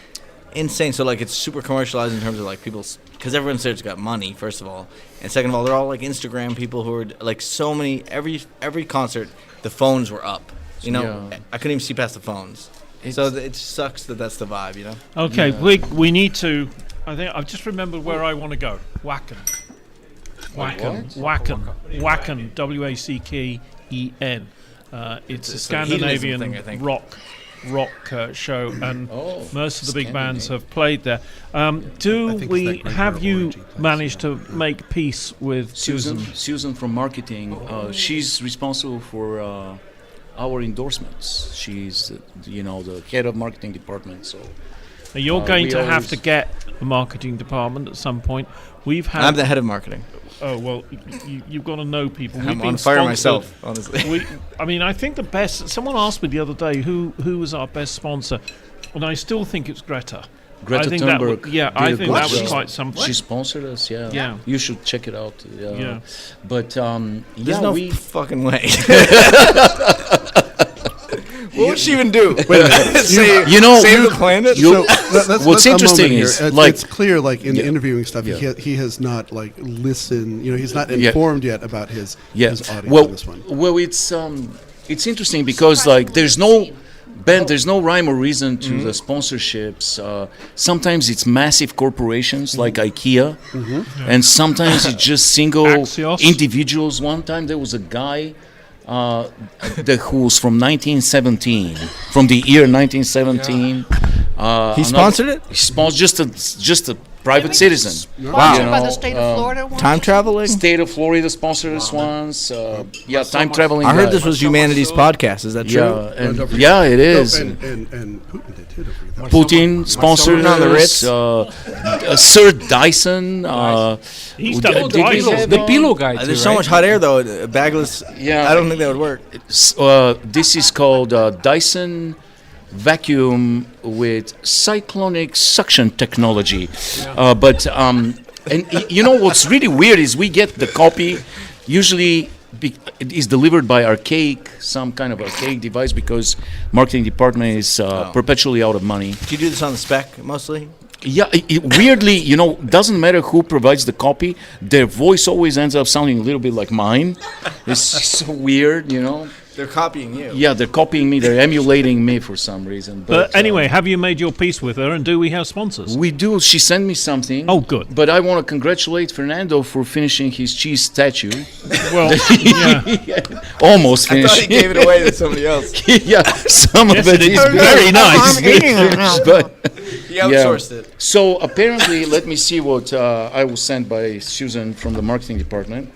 insane. So like it's super commercialized in terms of like people's. Because everyone there's got money, first of all. And second of all, they're all like Instagram people who are like so many. Every concert. The phones were up, I couldn't even see past the phones. So it sucks that that's the vibe, Okay, we need to. I think I've just remembered where I want to go. Wacken, WACKEN. It's a Scandinavian thing, I think. rock show, and most of the big bands have played there. Have you managed to make peace with Susan? Susan from marketing. She's responsible for our endorsements. She's the head of marketing department. So now you're going to have to get a marketing department at some point. I'm the head of marketing. Oh well, you've got to know people. I'm on fire myself, honestly. I think the best. Someone asked me the other day who was our best sponsor, and I still think it's Greta. Greta Thunberg. I think that was quite something. She sponsored us. Yeah. You should check it out. Yeah. But there's no fucking way. What would she even do? Save the planet? What's interesting is it's clear, like in the interviewing stuff, he has not like listened. He's not informed yet about his audience on this one. Well, it's interesting because like there's no rhyme or reason to the sponsorships. Sometimes it's massive corporations like IKEA, and sometimes it's just single individuals. One time there was a guy. Who was from 1917, from the year 1917. He sponsored it? He sponsored just a private citizen. Sponsored by the state of Florida once? Time traveling? State of Florida sponsored us once. Time traveling. I heard this was Humanity's podcast. Is that true? Yeah, it is. And Putin did too. Putin sponsored on the Ritz. Sir Dyson. He's done the pillow guy. There's so much hot air though. Bagless. Yeah, I don't think that would work. This is called Dyson vacuum with cyclonic suction technology. And what's really weird is we get the copy. Usually it is delivered by some kind of archaic device because marketing department is perpetually out of money. Do you do this on the spec mostly? Yeah, weirdly, doesn't matter who provides the copy, their voice always ends up sounding a little bit like mine. It's so weird, They're copying you. Yeah, they're copying me. They're emulating me for some reason. But anyway, have you made your peace with her, and do we have sponsors? We do. She sent me something. Oh, good. But I want to congratulate Fernando for finishing his cheese statue. Well, yeah. Almost I finished. thought he gave it away to somebody else. Yeah, some Yes, of it it is is very nice. But He outsourced it. so apparently, let me see what I was sent by Susan from the marketing department.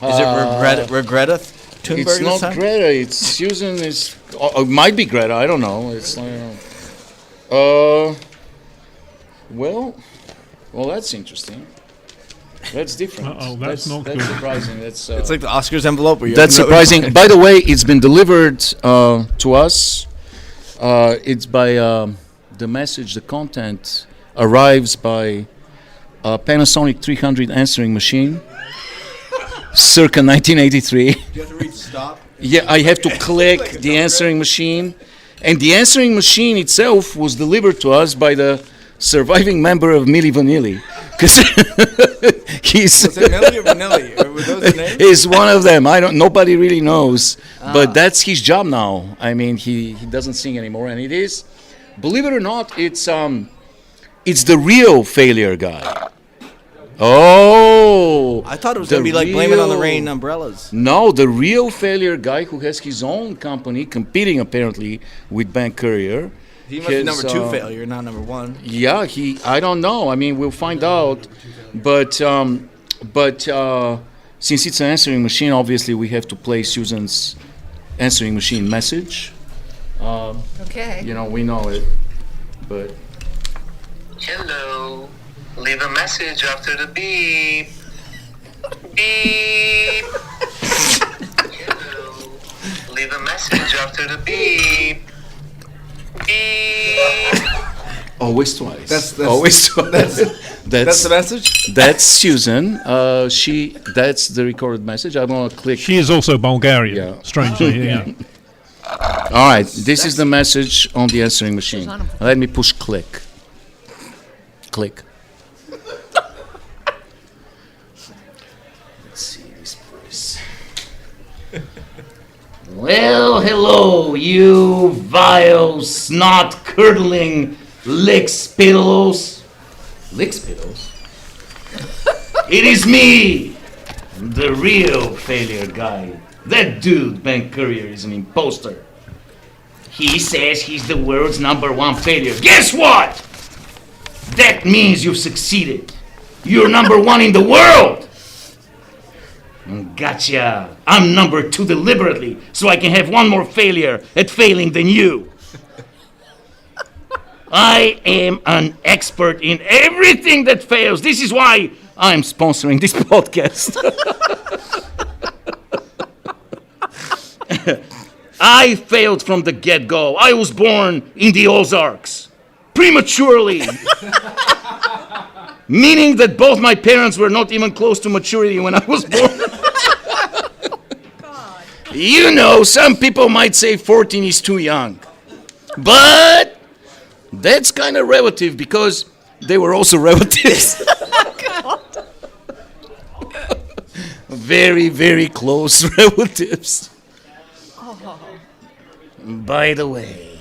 Is it Regretta Thunberg It's this not time? Greta. It's Susan. It might be Greta. I don't know. It's well, that's interesting. That's different. Uh-oh, that's not good. surprising. That's It's like the Oscars envelope. Where you that's open it with- surprising. By the way, it's been delivered to us. It's by the message. The content arrives by Panasonic 300 answering machine, circa 1983. You have to read stop. Yeah, I have to click the answering machine. And the answering machine itself was delivered to us by the surviving member of Milli Vanilli. Because Was it Millie or Vanilli? Or were those the names? he's one of them. Nobody really knows. But that's his job now. I mean, he doesn't sing anymore. And it is, believe it or not, it's the real failure guy. Oh, I thought it was going to be like Blame It on the Rain umbrellas. No, the real failure guy who has his own company competing apparently with Ben Currier. He must be number His, 2 failure, not number 1. Yeah, I don't know. I mean, we'll find out. But since it's an answering machine, obviously we have to play Susan's answering machine message. Okay. You know, we know it. But Hello. Leave a message after the beep. Beep. Hello. Leave a message after the beep. Beep. always twice. That's- always twice. That's the message? That's Susan. That's the recorded message. I'm gonna click. She is also Bulgarian, Yeah. strangely. Yeah. All right, this is the message on the answering machine. Let me push click. Click. Let's see this voice. Well, hello, you vile, snot-curdling lick-spittles. Lick-spittles? It is me, the real failure guy. That dude, Ben Currier, is an imposter. He says he's the world's #1 failure. Guess what? That means you've succeeded. You're #1 in the world. Gotcha. I'm #2 deliberately, so I can have one more failure at failing than you. I am an expert in everything that fails. This is why I'm sponsoring this podcast. I failed from the get-go. I was born in the Ozarks, prematurely. Meaning that both my parents were not even close to maturity when I was born. You know, some people might say 14 is too young. But that's kind of relative because they were also relatives. Very, very close relatives. By the way,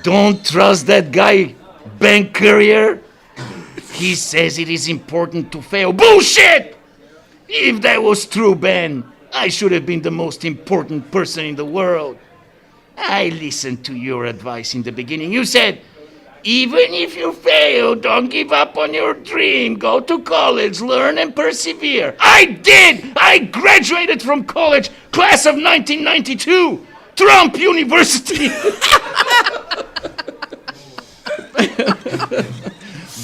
don't trust that guy, Ben Currier. He says it is important to fail. Bullshit! If that was true, Ben, I should have been the most important person in the world. I listened to your advice in the beginning. You said, even if you fail, don't give up on your dream. Go to college, learn and persevere. I did! I graduated from college, class of 1992. Trump University.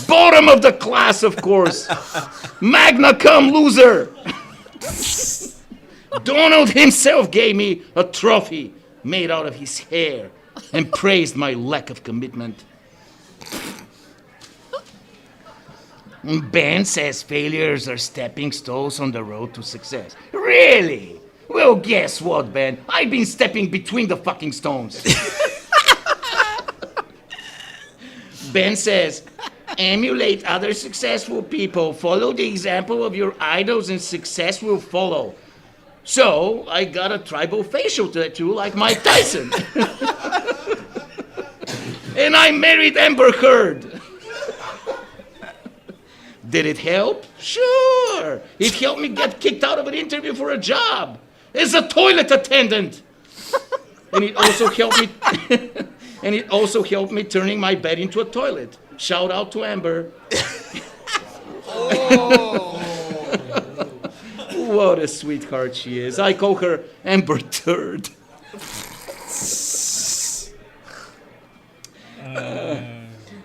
Bottom of the class, of course. Magna cum loser. Donald himself gave me a trophy made out of his hair and praised my lack of commitment. Ben says failures are stepping stones on the road to success. Really? Well, guess what, Ben? I've been stepping between the fucking stones. Ben says, emulate other successful people. Follow the example of your idols and success will follow. So I got a tribal facial tattoo like Mike Tyson. And I married Amber Heard. Did it help? Sure. It helped me get kicked out of an interview for a job as a toilet attendant. And it also helped me turning my bed into a toilet. Shout out to Amber. What a sweetheart she is. I call her Amber Turd.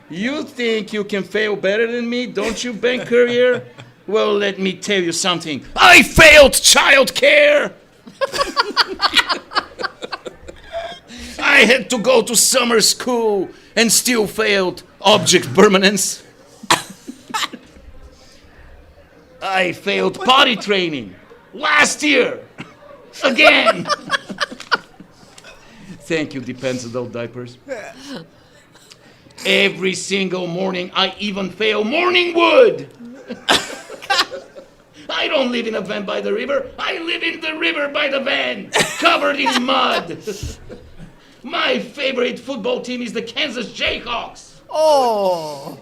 You think you can fail better than me, don't you, Ben Currier? Well, let me tell you something. I failed childcare! I had to go to summer school and still failed object permanence. I failed potty training last year. Again. Thank you, Depends Adult Diapers. Every single morning, I even fail morning wood. I don't live in a van by the river. I live in the river by the van, covered in mud. My favorite football team is the Kansas Jayhawks. Oh.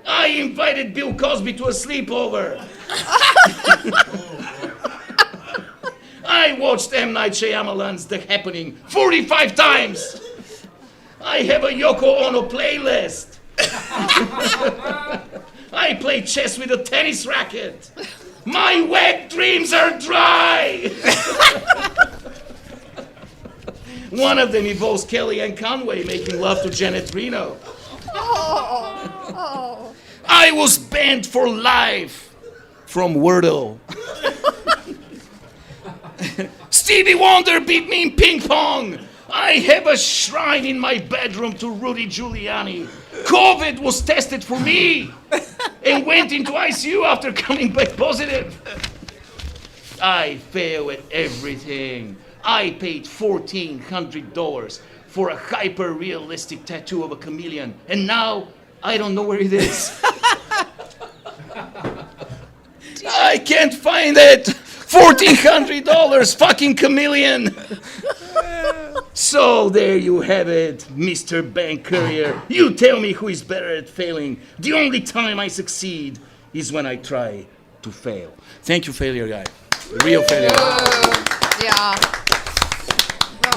I invited Bill Cosby to a sleepover. I watched M. Night Shyamalan's The Happening 45 times. I have a Yoko Ono playlist. I play chess with a tennis racket. My wet dreams are dry. One of them involves Kellyanne Conway making love to Janet Reno. I was banned for life from Wordle. Stevie Wonder beat me in ping pong. I have a shrine in my bedroom to Rudy Giuliani. COVID was tested for me and went into ICU after coming back positive. I fail at everything. I paid $1,400 for a hyper-realistic tattoo of a chameleon, and now I don't know where it is. I can't find it. $1,400, fucking chameleon. So there you have it, Mr. Ben Currier. You tell me who is better at failing. The only time I succeed is when I try to fail. Thank you, failure guy. Real failure. Yeah.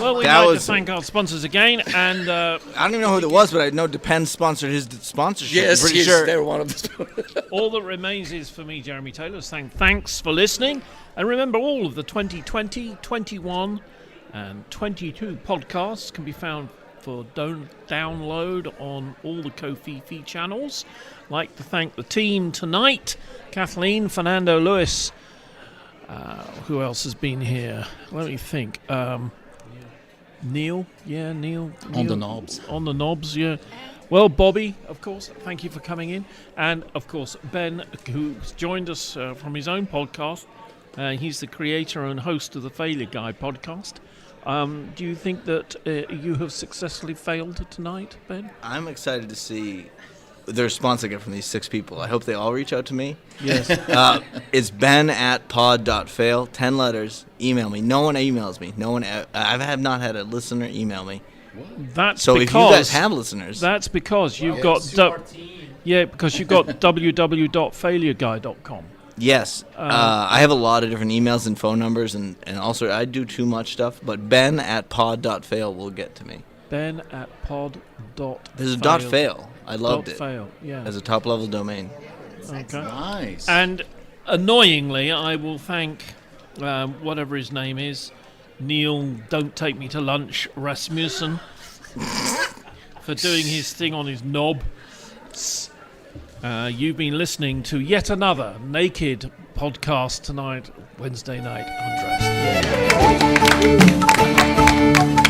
Well, we'd That like to was- thank our sponsors again, and I don't even know who it was, but I know Depends sponsored his sponsorship. Yes, I'm pretty yes, sure. they're one of the... all that remains is for me, Jeremy Taylor, to say thanks for listening. And remember, all of the 2020, 21, and 22 podcasts can be found for download on all the Ko-Fi channels. I'd like to thank the team tonight, Kathleen, Fernando, Lewis. Who else has been here? Let me think. Neil. On the knobs. On the knobs, yeah. Well, Bobby, of course, thank you for coming in. And, of course, Ben, who's joined us from his own podcast. He's the creator and host of the Failure Guy podcast. Do you think that you have successfully failed tonight, Ben? I'm excited to see the response I get from these 6 people. I hope they all reach out to me. Yes. It's ben@pod.fail, 10 letters. Email me. No one emails me. I have not had a listener email me. That's So because if you guys have listeners, that's because you've got because you've got www.failureguy.com. yes, I have a lot of different emails and phone numbers, and also I do too much stuff. But ben@pod.fail will get to me. Ben@pod.fail. There's a .fail. I loved it Fail, yeah. as a top level domain. Okay. Nice. And annoyingly, I will thank whatever his name is, Neil Don't Take Me to Lunch Rasmussen, for doing his thing on his knob. You've been listening to yet another naked podcast tonight, Wednesday night, Undressed.